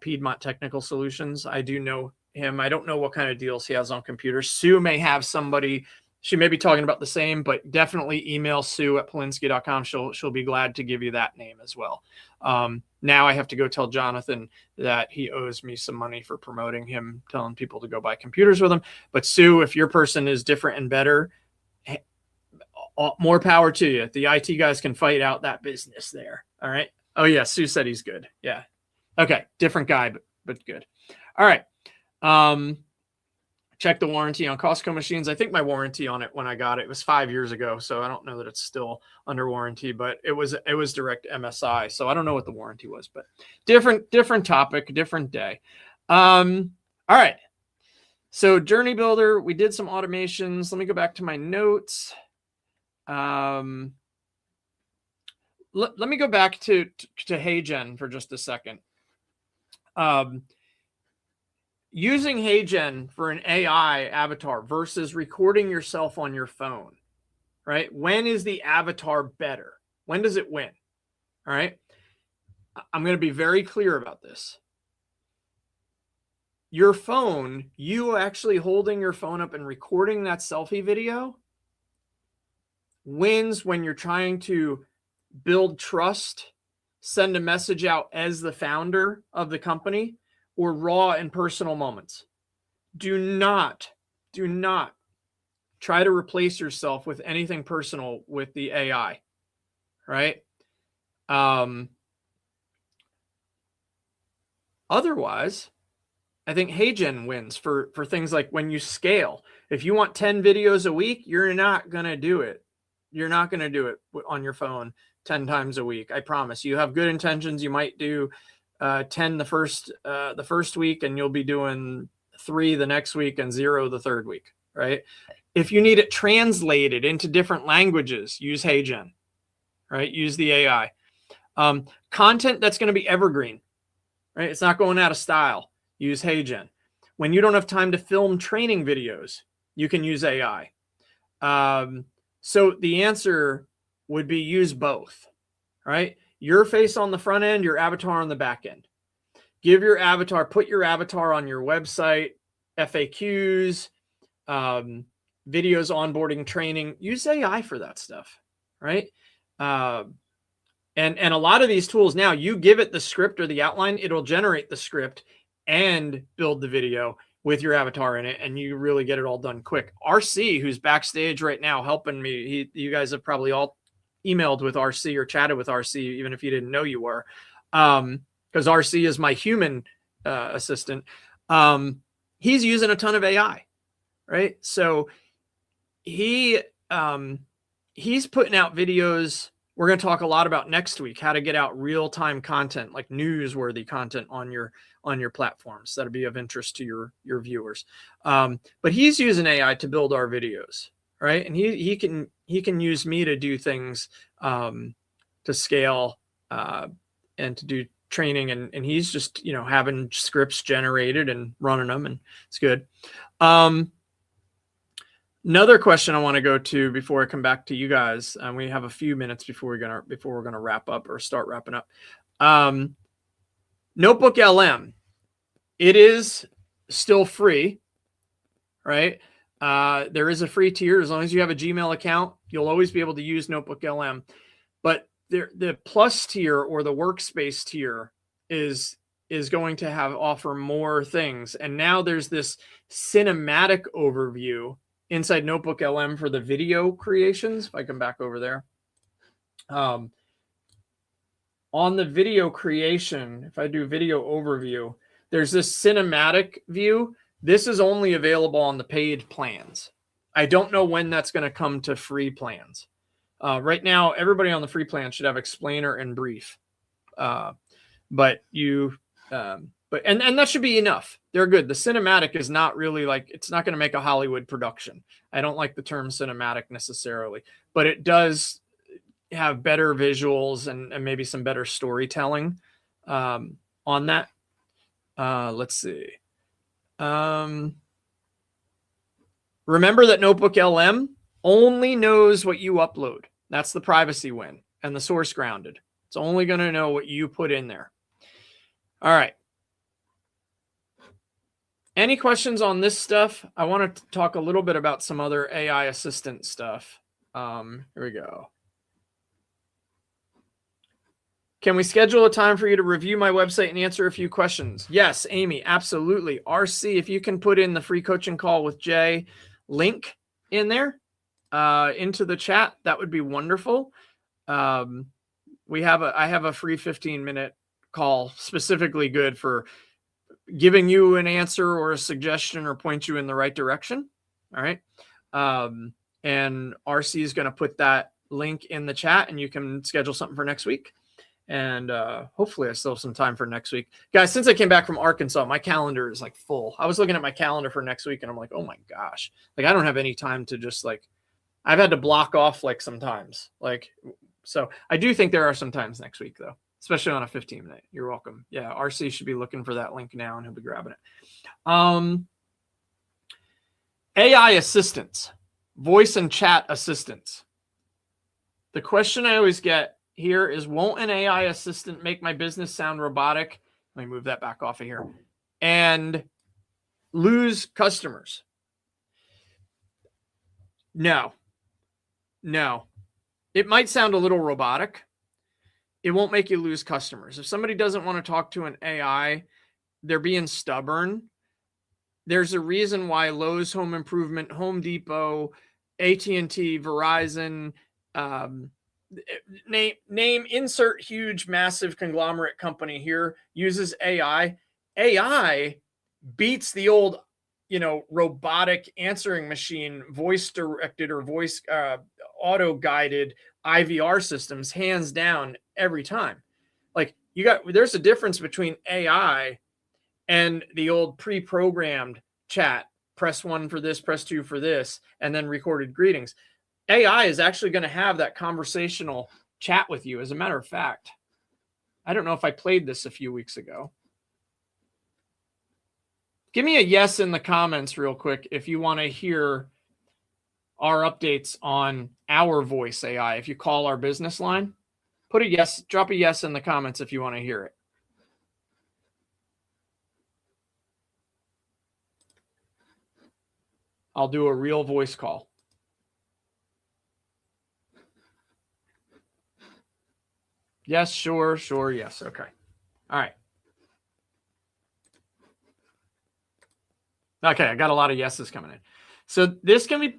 Piedmont Technical Solutions. I do know him. I don't know what kind of deals he has on computers. Sue may have somebody. She may be talking about the same, but definitely email Sue at Polinsky.com. She'll be glad to give you that name as well. Now I have to go tell Jonathan that he owes me some money for promoting him, telling people to go buy computers with him. But Sue, if your person is different and better, more power to you. The IT guys can fight out that business there. All right. Oh yeah, Sue said he's good. Yeah. Okay, different guy, but good. All right. Check the warranty on Costco machines. I think my warranty on it when I got it was 5 years ago, so I don't know that it's still under warranty, but it was direct MSI, so I don't know what the warranty was, but different topic, different day. All right. So JourneyBuilder, we did some automations. Let me go back to my notes. Let me go back to HeyGen for just a second. Using HeyGen for an AI avatar versus recording yourself on your phone, right? When is the avatar better? When does it win? All right. I'm going to be very clear about this. Your phone, you actually holding your phone up and recording that selfie video wins when you're trying to build trust, send a message out as the founder of the company, or raw and personal moments. Do not try to replace yourself with anything personal with the AI, right? Otherwise, I think HeyGen wins for things like when you scale. If you want 10 videos a week, you're not going to do it. You're not going to do it on your phone 10 times a week. I promise. You have good intentions. You might do 10 the first week, and you'll be doing 3 the next week and 0 the third week, right? If you need it translated into different languages, use HeyGen, right? Use the AI. Content that's going to be evergreen, right? It's not going out of style. Use HeyGen. When you don't have time to film training videos, you can use AI. So the answer would be use both, right? Your face on the front end, your avatar on the back end. Give your avatar, put your avatar on your website, FAQs, videos, onboarding, training. Use AI for that stuff, right? And a lot of these tools now, you give it the script or the outline, it'll generate the script and build the video with your avatar in it, and you really get it all done quick. RC, who's backstage right now helping me, you guys have probably all emailed with RC or chatted with RC, even if you didn't know you were, because RC is my human assistant. He's using a ton of AI, right? So he's putting out videos. We're going to talk a lot about next week, how to get out real-time content, like newsworthy content on your platforms that'll be of interest to your viewers. But he's using AI to build our videos, right? And he can use me to do things to scale and to do training, and he's just having scripts generated and running them, and it's good. Another question I want to go to before I come back to you guys, and we have a few minutes before we're gonna wrap up or start wrapping up. Notebook LM, it is still free, right? There is a free tier. As long as you have a Gmail account, you'll always be able to use Notebook LM. But the plus tier or the workspace tier is going to offer more things. And now there's this cinematic overview inside Notebook LM for the video creations. If I come back over there. On the video creation, if I do video overview, there's this cinematic view. This is only available on the paid plans. I don't know when that's going to come to free plans. Right now, everybody on the free plan should have explainer and brief. But that should be enough. They're good. The cinematic is not really like, it's not going to make a Hollywood production. I don't like the term cinematic necessarily, but it does have better visuals and maybe some better storytelling on that. Let's see. Remember that Notebook LM only knows what you upload. That's the privacy win and the source grounded. It's only going to know what you put in there. All right. Any questions on this stuff? I want to talk a little bit about some other AI assistant stuff. Here we go. Can we schedule a time for you to review my website and answer a few questions? Yes, Amy, absolutely. RC, if you can put in the free coaching call with Jay link in there into the chat, that would be wonderful. I have a free 15-minute call specifically good for giving you an answer or a suggestion or point you in the right direction. All right. And RC is going to put that link in the chat and you can schedule something for next week. And hopefully I still have some time for next week. Guys, since I came back from Arkansas, my calendar is like full. I was looking at my calendar for next week and I'm like, oh my gosh, like I don't have any time to just like, I've had to block off like sometimes. Like, so I do think there are some times next week though, especially on a 15-minute. You're welcome. Yeah, RC should be looking for that link now and he'll be grabbing it. AI assistants, voice and chat assistants. The question I always get here is, won't an AI assistant make my business sound robotic? Let me move that back off of here and lose customers. No. It might sound a little robotic. It won't make you lose customers. If somebody doesn't want to talk to an AI, they're being stubborn. There's a reason why Lowe's Home Improvement, Home Depot, AT&T, Verizon, name insert huge massive conglomerate company here uses AI. AI beats the old robotic answering machine, voice directed or voice auto guided IVR systems hands down every time. Like there's a difference between AI and the old pre-programmed chat, press 1 for this, press 2 for this, and then recorded greetings. AI is actually going to have that conversational chat with you. As a matter of fact, I don't know if I played this a few weeks ago. Give me a yes in the comments real quick if you want to hear our updates on our voice AI. If you call our business line, put a yes, drop a yes in the comments if you want to hear it. I'll do a real voice call. Yes, sure, yes. Okay. All right. Okay, I got a lot of yeses coming in. So I'm just going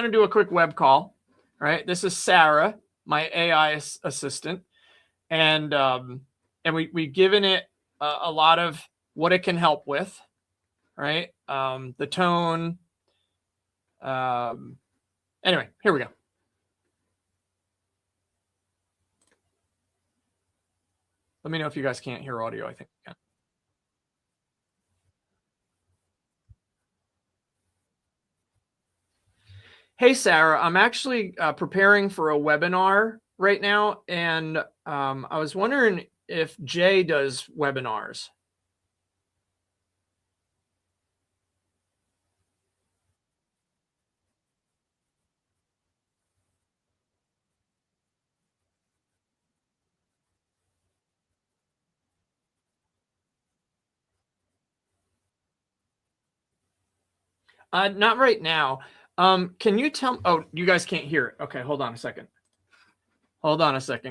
to do a quick web call. All right. This is Sarah, my AI assistant. And we've given it a lot of what it can help with. Right. The tone. Anyway, here we go. Let me know if you guys can't hear audio. I think you can. Hey, Sarah, I'm actually preparing for a webinar right now. And I was wondering if Jay does webinars. Not right now. Can you tell? Oh, you guys can't hear it. Okay, hold on a second.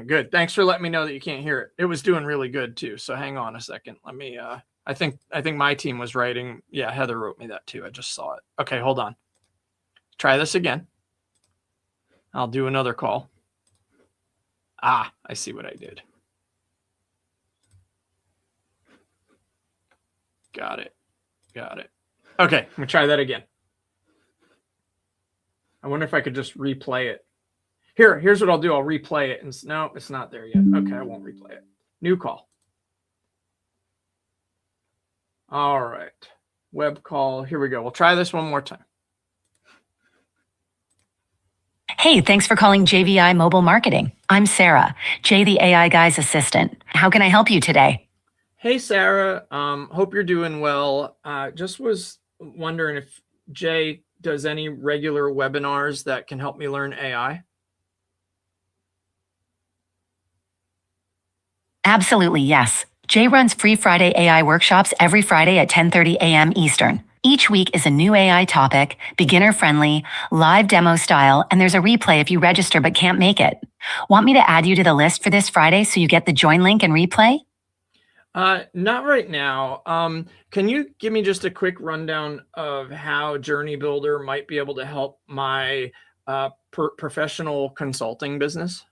Good. Thanks for letting me know that you can't hear it. It was doing really good too. So hang on a second. Let me. I think my team was writing. Yeah, Heather wrote me that too. I just saw it. Okay, hold on. Try this again. I'll do another call. Ah, I see what I did. Got it. Okay, I'm gonna try that again. I wonder if I could just replay it. Here's what I'll do. I'll replay it. And no, it's not there yet. Okay, I won't replay it. New call. All right. Web call. Here we go. We'll try this one more time. Hey, thanks for calling JVI Mobile Marketing. I'm Sarah, Jay the AI Guy's assistant. How can I help you today? Hey, Sarah. Hope you're doing well. Just was wondering if Jay does any regular webinars that can help me learn AI. Absolutely, yes. Jay runs free Friday AI workshops every Friday at 10:30 a.m. Eastern. Each week is a new AI topic, beginner-friendly, live demo style, and there's a replay if you register but can't make it. Want me to add you to the list for this Friday so you get the join link and replay? Not right now. Can you give me just a quick rundown of how JourneyBuilder might be able to help my professional consulting business?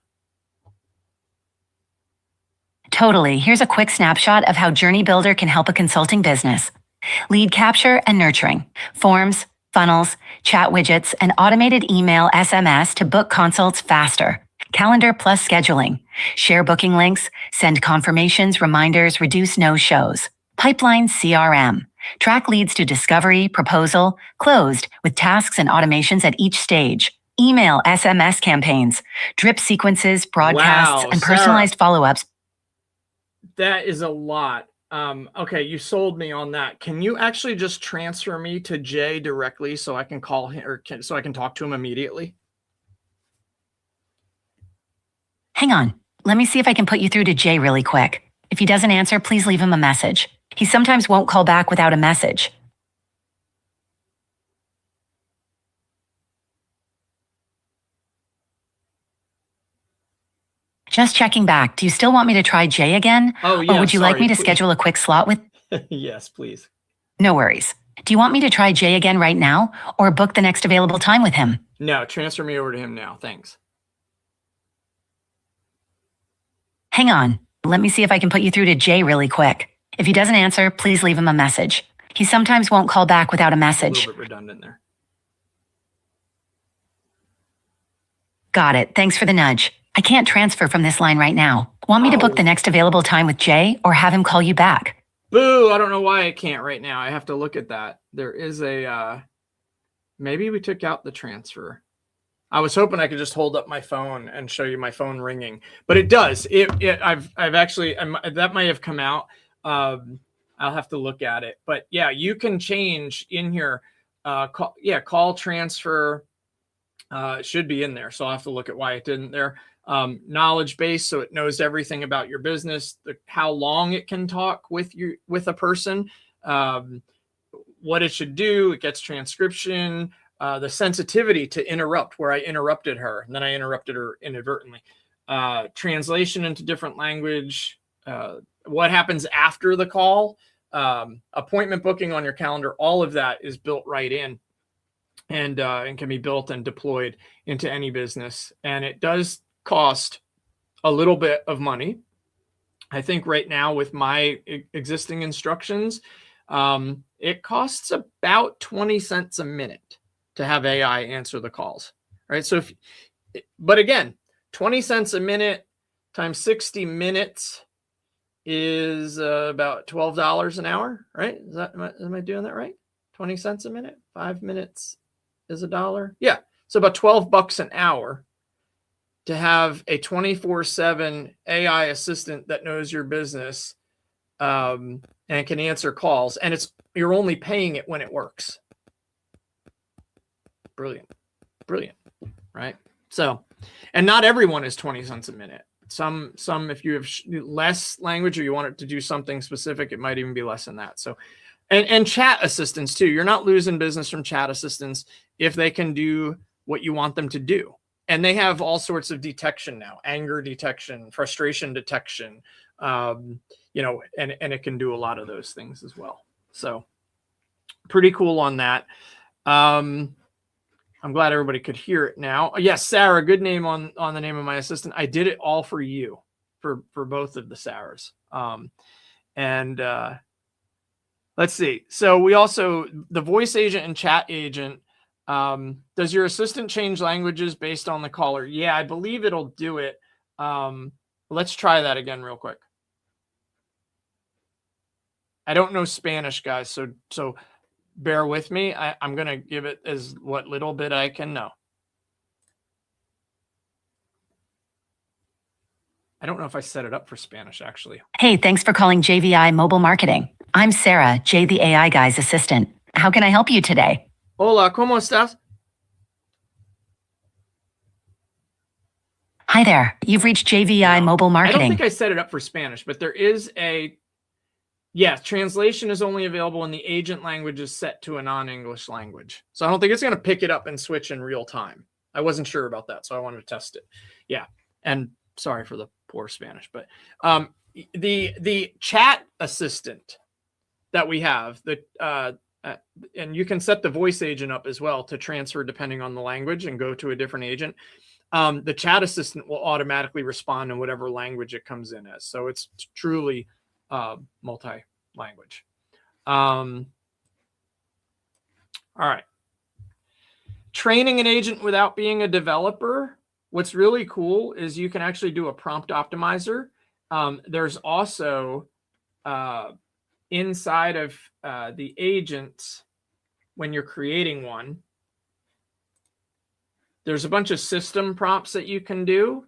Totally. Here's a quick snapshot of how JourneyBuilder can help a consulting business. Lead capture and nurturing, forms, funnels, chat widgets, and automated email SMS to book consults faster. Calendar plus scheduling. Share booking links, send confirmations, reminders, reduce no-shows. Pipeline CRM. Track leads to discovery, proposal, closed, with tasks and automations at each stage. Email SMS campaigns, drip sequences, broadcasts, Wow, and personalized follow-ups. That is a lot. Okay, you sold me on that. Can you actually just transfer me to Jay directly so I can call him so I can talk to him immediately? Hang on. Let me see if I can put you through to Jay really quick. If he doesn't answer, please leave him a message. He sometimes won't call back without a message. Just checking back. Do you still want me to try Jay again? Oh, yeah. Or would you like me to please. schedule a quick slot with? Yes, please. No worries. Do you want me to try Jay again right now or book the next available time with him? No, transfer me over to him now. Thanks. Hang on. Let me see if I can put you through to Jay really quick. If he doesn't answer, please leave him a message. He sometimes won't call back without a A message. little bit redundant there. Got it. Thanks for the nudge. I can't transfer from this line right now. Want me to book the next available time with Jay or have him call you back? Boo, I don't know why I can't right now. I have to look at that. There is a, maybe we took out the transfer. I was hoping I could just hold up my phone and show you my phone ringing, but it does. I've actually, that might have come out. I'll have to look at it, but yeah, you can change in here. Call transfer should be in there. So I'll have to look at why it didn't there. Knowledge base, so it knows everything about your business, how long it can talk with a person, what it should do. It gets transcription, the sensitivity to interrupt, where I interrupted her and then I interrupted her inadvertently, translation into different language, what happens after the call, appointment booking on your calendar. All of that is built right in and can be built and deployed into any business. And it does cost a little bit of money. I think right now with my existing instructions, it costs about 20 cents a minute to have AI answer the calls, right? So but again, 20 cents a minute times 60 minutes is about $12 an hour, right? Am I doing that right? 20 cents a minute, 5 minutes is $1. Yeah. So about $12 an hour to have a 24/7 AI assistant that knows your business and can answer calls, and you're only paying it when it works. Brilliant, right? So, and not everyone is 20 cents a minute. Some, if you have less language or you want it to do something specific, it might even be less than that. So, and chat assistants too. You're not losing business from chat assistants if they can do what you want them to do. And they have all sorts of detection now, anger detection, frustration detection, and it can do a lot of those things as well. So pretty cool on that. I'm glad everybody could hear it now. Yes, Sarah, good name on the name of my assistant. I did it all for you, for both of the Sarahs. Let's see. So we also, the voice agent and chat agent, Does your assistant change languages based on the caller? Yeah, I believe it'll do it. Let's try that again real quick. I don't know Spanish, guys, so bear with me. I'm going to give it as what little bit I can know. I don't know if I set it up for Spanish, actually. Hey, thanks for calling JVI Mobile Marketing. I'm Sarah, Jay the AI Guy's assistant. How can I help you today? Hola, ¿cómo estás? Hi there. You've reached JVI Mobile I don't Marketing. think I set it up for Spanish, but there is yes, translation is only available when the agent language is set to a non-English language. So I don't think it's going to pick it up and switch in real time. I wasn't sure about that, so I wanted to test it. Yeah, and sorry for the poor Spanish, but the chat assistant that we have, and you can set the voice agent up as well to transfer depending on the language and go to a different agent. The chat assistant will automatically respond in whatever language it comes in as. So it's truly multi-language. All right. Training an agent without being a developer. What's really cool is you can actually do a prompt optimizer. There's also inside of the agents, when you're creating one, there's a bunch of system prompts that you can do,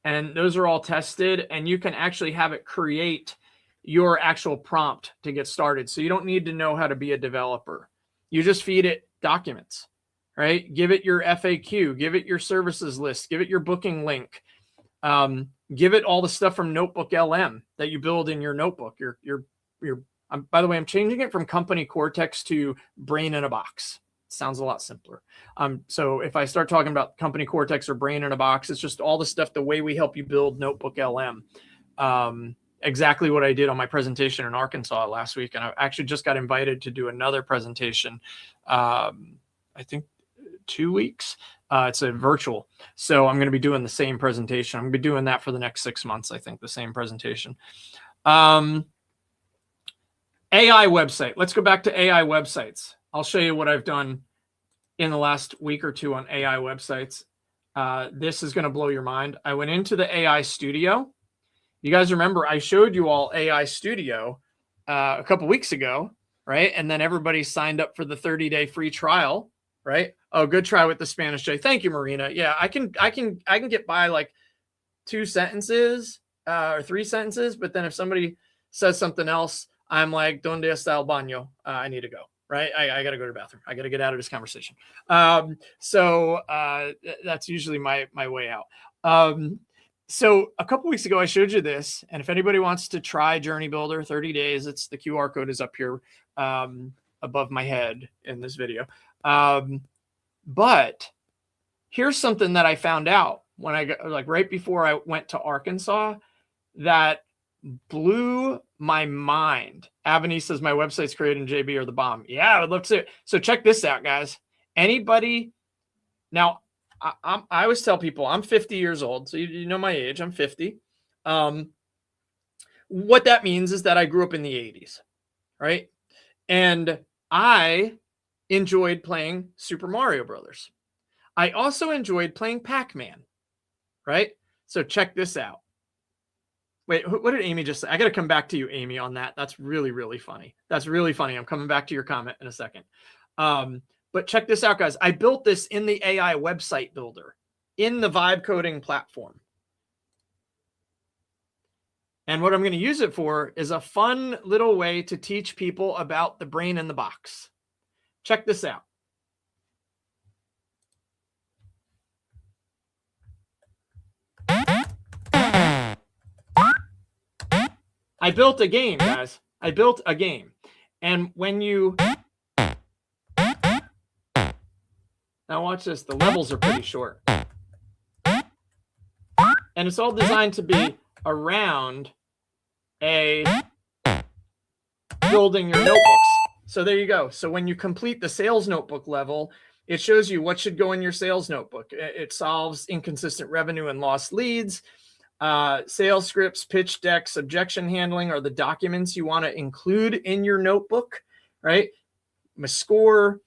and those are all tested, and you can actually have it create your actual prompt to get started. So you don't need to know how to be a developer. You just feed it documents, right? Give it your FAQ, give it your services list, give it your booking link, give it all the stuff from Notebook LM that you build in your notebook. By the way, I'm changing it from Company Cortex to Brain in a Box. Sounds a lot simpler. So if I start talking about Company Cortex or Brain in a Box, it's just all the stuff, the way we help you build Notebook LM. Exactly what I did on my presentation in Arkansas last week. And I actually just got invited to do another presentation, I think 2 weeks. It's a virtual. So I'm going to be doing the same presentation. I'm going to be doing that for the next 6 months, I think, the same presentation. AI website. Let's go back to AI websites. I'll show you what I've done in the last week or two on AI websites. This is going to blow your mind. I went into the AI Studio. You guys remember I showed you all AI Studio a couple weeks ago, right? And then everybody signed up for the 30-day free trial, right? Oh, good try with the Spanish, Jay. Thank you, Marina. Yeah, I can get by like 2 sentences or 3 sentences, but then if somebody says something else, I'm like, ¿Dónde está el baño? I need to go. Right? I got to go to the bathroom. I got to get out of this conversation. So that's usually my way out. So a couple weeks ago, I showed you this. And if anybody wants to try JourneyBuilder 30 days, the QR code is up here above my head in this video. But here's something that I found out when I got, like, right before I went to Arkansas that blew my mind. Avani says my website's created in JB or the bomb. Yeah, I would love to see it. So check this out, guys. Anybody now, I always tell people I'm 50 years old. So you know my age. I'm 50. What that means is that I grew up in the 80s, right? And I enjoyed playing Super Mario Brothers. I also enjoyed playing Pac-Man, right? So check this out. Wait, what did Amy just say? I got to come back to you, Amy, on that. That's really, really funny. That's really funny. I'm coming back to your comment in a second. But check this out, guys. I built this in the AI website builder in the vibe coding platform. And what I'm going to use it for is a fun little way to teach people about the brain in the box. Check this out. I built a game, guys. I built a game. And when you... Now watch this. The levels are pretty short. And it's all designed to be around building your notebooks. So there you go. So when you complete the sales notebook level, it shows you what should go in your sales notebook. It solves inconsistent revenue and lost leads. Sales scripts, pitch decks, objection handling are the documents you want to include in your notebook, right? A score.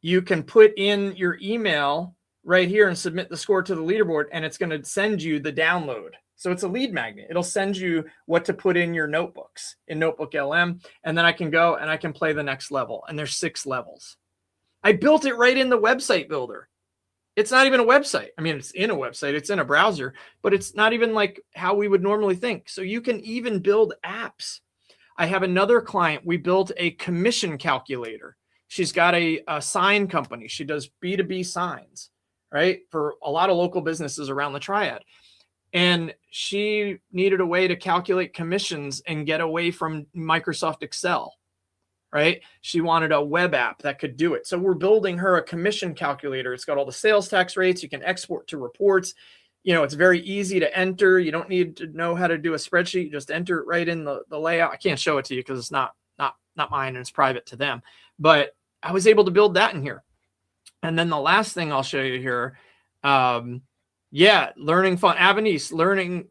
you can put in your email right here and submit the score to the leaderboard, and it's going to send you the download. So it's a lead magnet. It'll send you what to put in your notebooks in Notebook LM, and then I can go and I can play the next level. And there's 6 levels. I built it right in the website builder. It's not even a website. I mean, it's in a website, it's in a browser, but it's not even like how we would normally think. So you can even build apps. I have another client. We built a commission calculator. She's got a sign company. She does B2B signs, right? For a lot of local businesses around the Triad. And she needed a way to calculate commissions and get away from Microsoft Excel, right? She wanted a web app that could do it. So we're building her a commission calculator. It's got all the sales tax rates. You can export to reports. You know, it's very easy to enter. You don't need to know how to do a spreadsheet. You just enter it right in the layout. I can't show it to you because it's not mine and it's private to them. But I was able to build that in here. And then the last thing I'll show you here, learning fun. Avanice,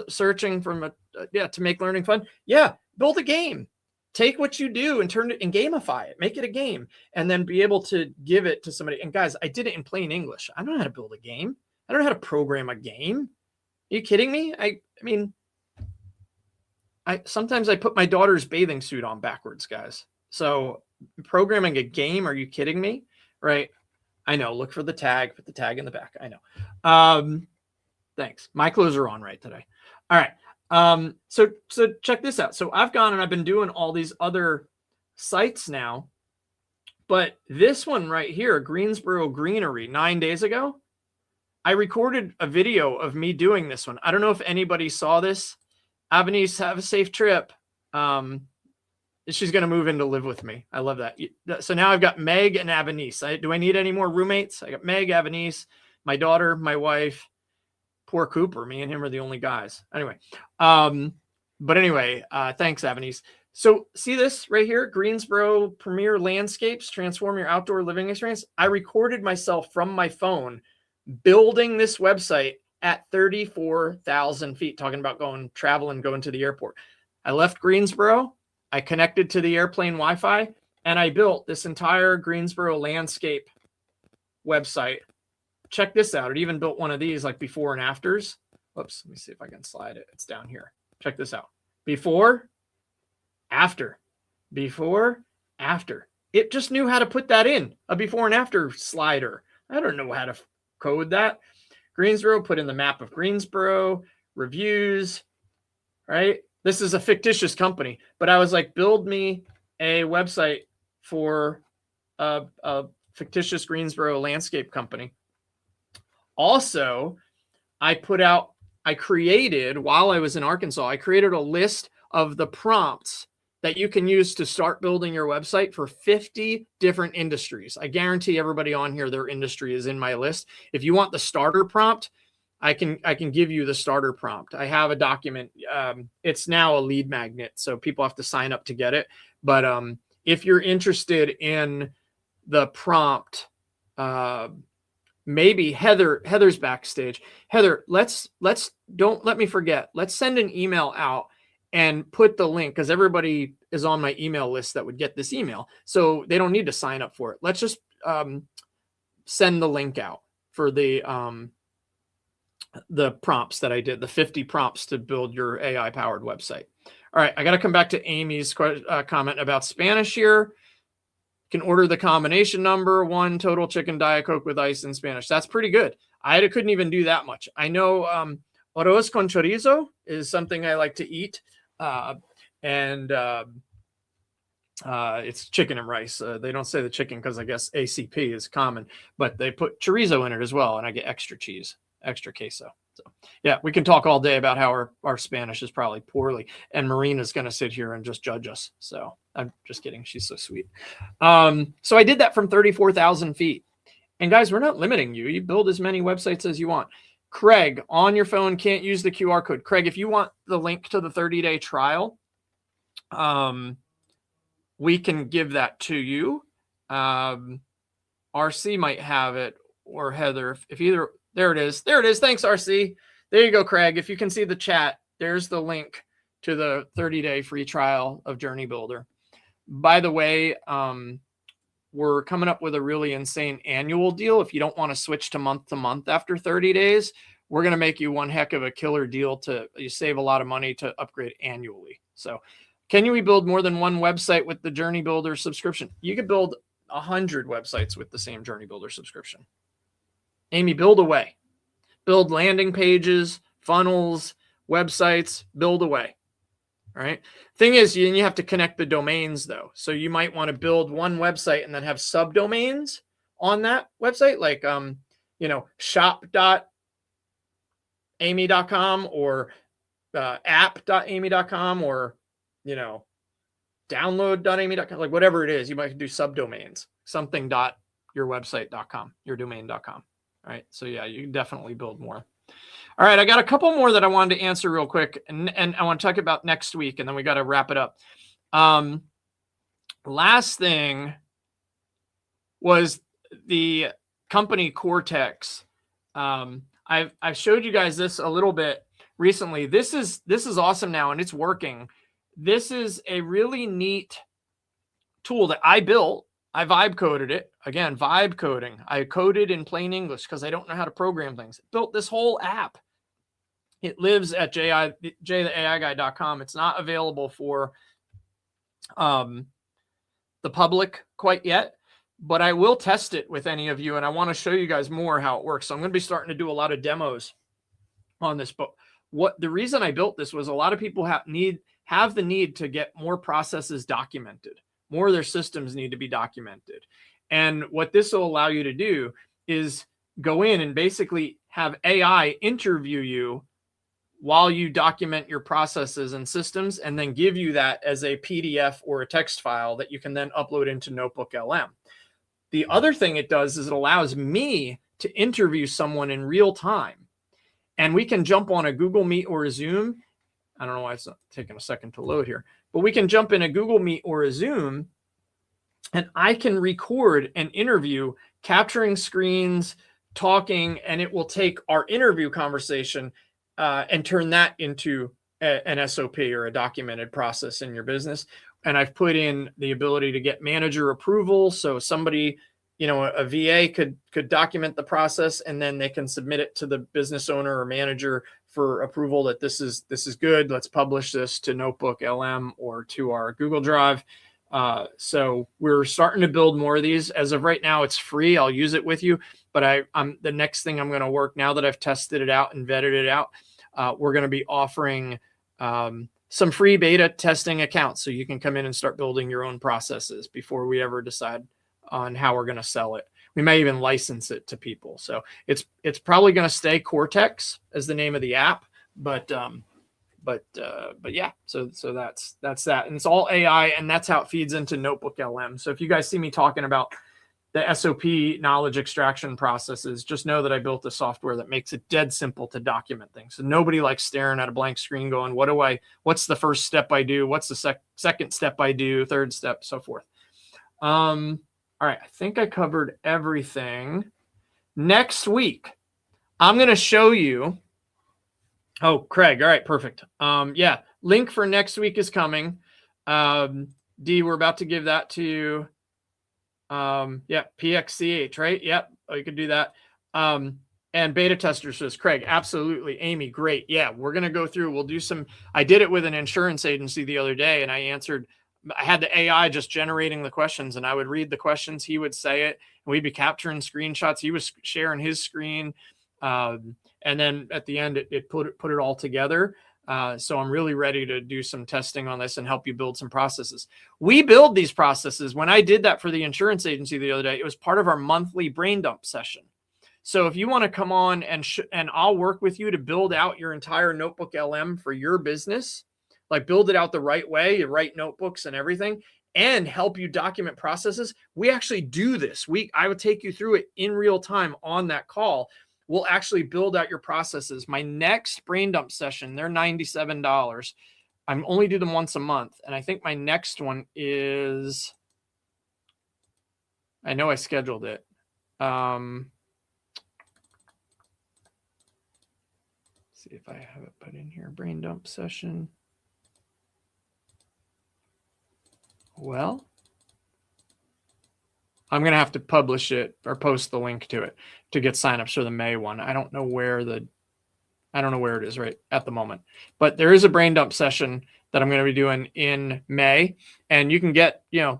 searching from to make learning fun. Yeah, build a game. Take what you do and turn it and gamify it. Make it a game, and then be able to give it to somebody. And guys, I did it in plain English. I don't know how to build a game. I don't know how to program a game. Are you kidding me? I mean, sometimes I put my daughter's bathing suit on backwards, guys. So programming a game, are you kidding me? Right? I know. Look for the tag. Put the tag in the back. I know. Thanks. My clothes are on right today. All right. So check this out. So I've gone and I've been doing all these other sites now, but this one right here, Greensboro Greenery, 9 days ago, I recorded a video of me doing this one. I don't know if anybody saw this. Avanice, have a safe trip. She's going to move in to live with me. I love that. So now I've got Meg and Avanice. Do I need any more roommates? I got Meg, Avanice, my daughter, my wife, poor Cooper. Me and him are the only guys. Anyway. But anyway, thanks, Avanice. So see this right here, Greensboro Premier Landscapes, transform your outdoor living experience. I recorded myself from my phone building this website at 34,000 feet, talking about going to the airport. I left Greensboro. I connected to the airplane Wi-Fi, and I built this entire Greensboro landscape website. Check this out. It even built one of these like before and afters. Whoops, let me see if I can slide it. It's down here. Check this out. Before, after, before, after. It just knew how to put that in, a before and after slider. I don't know how to code that. Greensboro, put in the map of Greensboro, reviews, right? This is a fictitious company, but I was like, build me a website for a fictitious Greensboro landscape company. Also, I created, while I was in Arkansas, I created a list of the prompts that you can use to start building your website for 50 different industries. I guarantee everybody on here, their industry is in my list. If you want the starter prompt, I can give you the starter prompt. I have a document. It's now a lead magnet, so people have to sign up to get it. But if you're interested in the prompt, maybe Heather's backstage. Heather, don't let me forget. Let's send an email out and put the link, because everybody is on my email list that would get this email. So they don't need to sign up for it. Let's just send the link out for the prompts that I did, the 50 prompts to build your AI powered website. All right. I got to come back to Amy's comment about Spanish here. You can order the combination number, 1 total chicken Diet Coke with ice in Spanish. That's pretty good. I couldn't even do that much. I know arroz con chorizo is something I like to eat. It's chicken and rice. They don't say the chicken because I guess ACP is common, but they put chorizo in it as well. And I get extra cheese, extra queso. So yeah, we can talk all day about how our Spanish is probably poorly, and Marina's going to sit here and just judge us. So I'm just kidding. She's so sweet. So I did that from 34,000 feet. And guys, we're not limiting you. You build as many websites as you want. Craig, on your phone, can't use the QR code. Craig, if you want the link to the 30-day trial, we can give that to you. RC might have it, or Heather. If either, there it is. There it is. Thanks, RC. There you go, Craig. If you can see the chat, there's the link to the 30-day free trial of JourneyBuilder. By the way, we're coming up with a really insane annual deal. If you don't want to switch to month after 30 days, we're going to make you one heck of a killer deal you save a lot of money to upgrade annually. So can we build more than one website with the JourneyBuilder subscription? You could build 100 websites with the same JourneyBuilder subscription. Amy, build away. Build landing pages, funnels, websites, build away. All right. Thing is, you have to connect the domains though. So you might want to build one website and then have subdomains on that website, like shop.amy.com or app.amy.com or download.amy.com, like whatever it is. You might do subdomains, something.yourwebsite.com, yourdomain.com. All right. So yeah, you can definitely build more. All right, I got a couple more that I wanted to answer real quick, and I want to talk about next week, and then we got to wrap it up. Last thing was the company Cortex. I've showed you guys this a little bit recently. This is awesome now, and it's working. This is a really neat tool that I built. I vibe coded it. Again, vibe coding. I coded in plain English because I don't know how to program things. Built this whole app. It lives at jtheAIguy.com. It's not available for the public quite yet, but I will test it with any of you, and I want to show you guys more how it works. So I'm going to be starting to do a lot of demos on this. But the reason I built this was a lot of people have the need to get more processes documented. More of their systems need to be documented. And what this will allow you to do is go in and basically have AI interview you while you document your processes and systems, and then give you that as a PDF or a text file that you can then upload into Notebook LM. The other thing it does is it allows me to interview someone in real time. And we can jump on a Google Meet or a Zoom. I don't know why it's not taking a second to load here, but we can jump in a Google Meet or a Zoom, and I can record an interview, capturing screens, talking, and it will take our interview conversation and turn that into an SOP or a documented process in your business. And I've put in the ability to get manager approval. So somebody, a VA could document the process, and then they can submit it to the business owner or manager for approval that this is good. Let's publish this to Notebook LM or to our Google Drive. So we're starting to build more of these. As of right now, it's free. I'll use it with you. But I'm the next thing I'm going to work, now that I've tested it out and vetted it out, we're going to be offering some free beta testing accounts, so you can come in and start building your own processes before we ever decide on how we're going to sell it. We may even license it to people. So it's probably going to stay Cortex as the name of the app, but yeah, so that's that. And it's all AI, and that's how it feeds into Notebook LM. So if you guys see me talking about the SOP knowledge extraction processes, just know that I built a software that makes it dead simple to document things. So nobody likes staring at a blank screen going, what's the first step I do? What's the second step I do? Third step, so forth. All right. I think I covered everything. Next week, I'm going to show you. Oh, Craig. All right. Perfect. Yeah. Link for next week is coming. D, we're about to give that to you. Yeah, PXCH, right? Yep. Oh, you could do that. And beta tester says, Craig, absolutely. Amy, great. Yeah, we're going to go through. We'll do some. I did it with an insurance agency the other day, and I had the AI just generating the questions, and I would read the questions. He would say it, and we'd be capturing screenshots. He was sharing his screen. And then at the end, it put it all together. So I'm really ready to do some testing on this and help you build some processes. We build these processes. When I did that for the insurance agency the other day, it was part of our monthly brain dump session. So if you want to come on and I'll work with you to build out your entire Notebook LM for your business, like build it out the right way, you write notebooks and everything, and help you document processes. We actually do this. I would take you through it in real time on that call. We'll actually build out your processes. My next brain dump session, they're $97. I'm only do them once a month. And I think my next one is, I know I scheduled it. See if I have it put in here, brain dump session. Well, I'm going to have to publish it or post the link to it to get signups for the May one. I don't know where it is right at the moment, but there is a brain dump session that I'm going to be doing in May, and you can get, your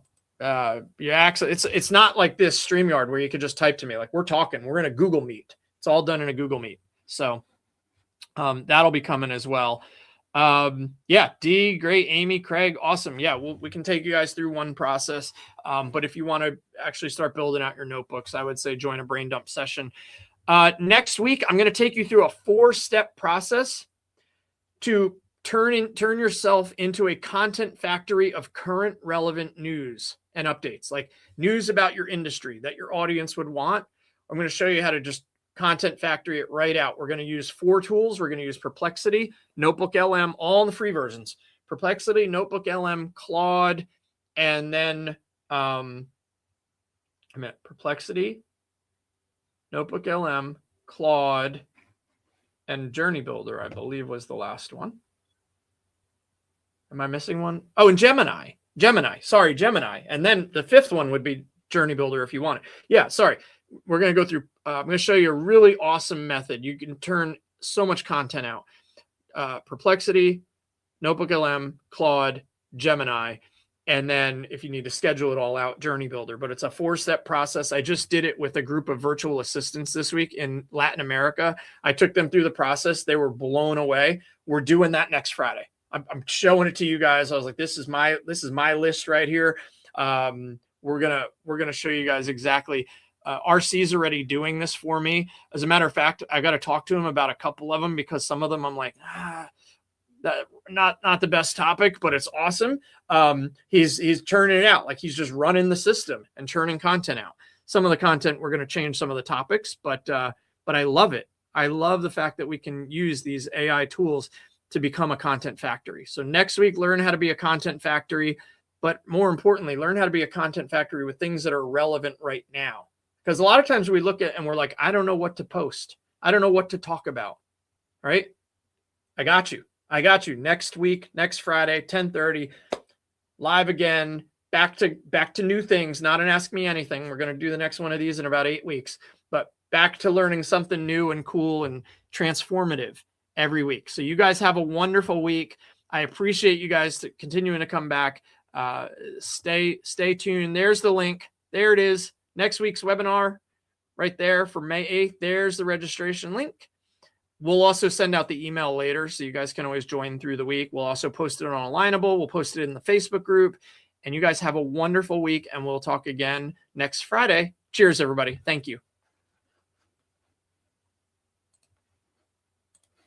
access. It's not like this StreamYard where you could just type to me, like we're in a Google Meet. It's all done in a Google Meet. So that'll be coming as well. Dee, great. Amy, Craig, awesome. Yeah, we can take you guys through one process. But if you want to actually start building out your notebooks, I would say join a brain dump session. Next week, I'm going to take you through a 4-step process to turn yourself into a content factory of current relevant news and updates, like news about your industry that your audience would want. I'm going to show you how to just content factory it right out. We're going to use 4 tools. We're going to use Perplexity, Notebook LM, all in the free versions. Perplexity, Notebook LM, Claude, and then Perplexity, Notebook LM, Claude, and JourneyBuilder, I believe, was the last one. Am I missing one? Oh, and Gemini. Sorry, Gemini. And then the 5th one would be JourneyBuilder if you want it. Yeah, sorry. We're going to go through, I'm going to show you a really awesome method. You can turn so much content out. Perplexity, Notebook LM, Claude, Gemini. And then if you need to schedule it all out, JourneyBuilder. But it's a 4-step process. I just did it with a group of virtual assistants this week in Latin America. I took them through the process. They were blown away. We're doing that next Friday. I'm showing it to you guys. I was like, this is my list right here. We're gonna show you guys exactly. RC's already doing this for me. As a matter of fact, I got to talk to him about a couple of them because some of them I'm like, that not the best topic, but it's awesome. He's turning it out. Like he's just running the system and churning content out. Some of the content, we're going to change some of the topics, but I love it. I love the fact that we can use these AI tools to become a content factory. So next week, learn how to be a content factory, but more importantly, learn how to be a content factory with things that are relevant right now. Because a lot of times we look at and we're like, I don't know what to post. I don't know what to talk about. Right? I got you. Next week, next Friday, 10:30, live again, back to new things, not an Ask Me Anything. We're going to do the next one of these in about 8 weeks, but back to learning something new and cool and transformative every week. So you guys have a wonderful week. I appreciate you guys continuing to come back. Stay tuned. There's the link. There it is. Next week's webinar right there for May 8th. There's the registration link. We'll also send out the email later, so you guys can always join through the week. We'll also post it on Alignable. We'll post it in the Facebook group. And you guys have a wonderful week, and we'll talk again next Friday. Cheers, everybody. Thank you.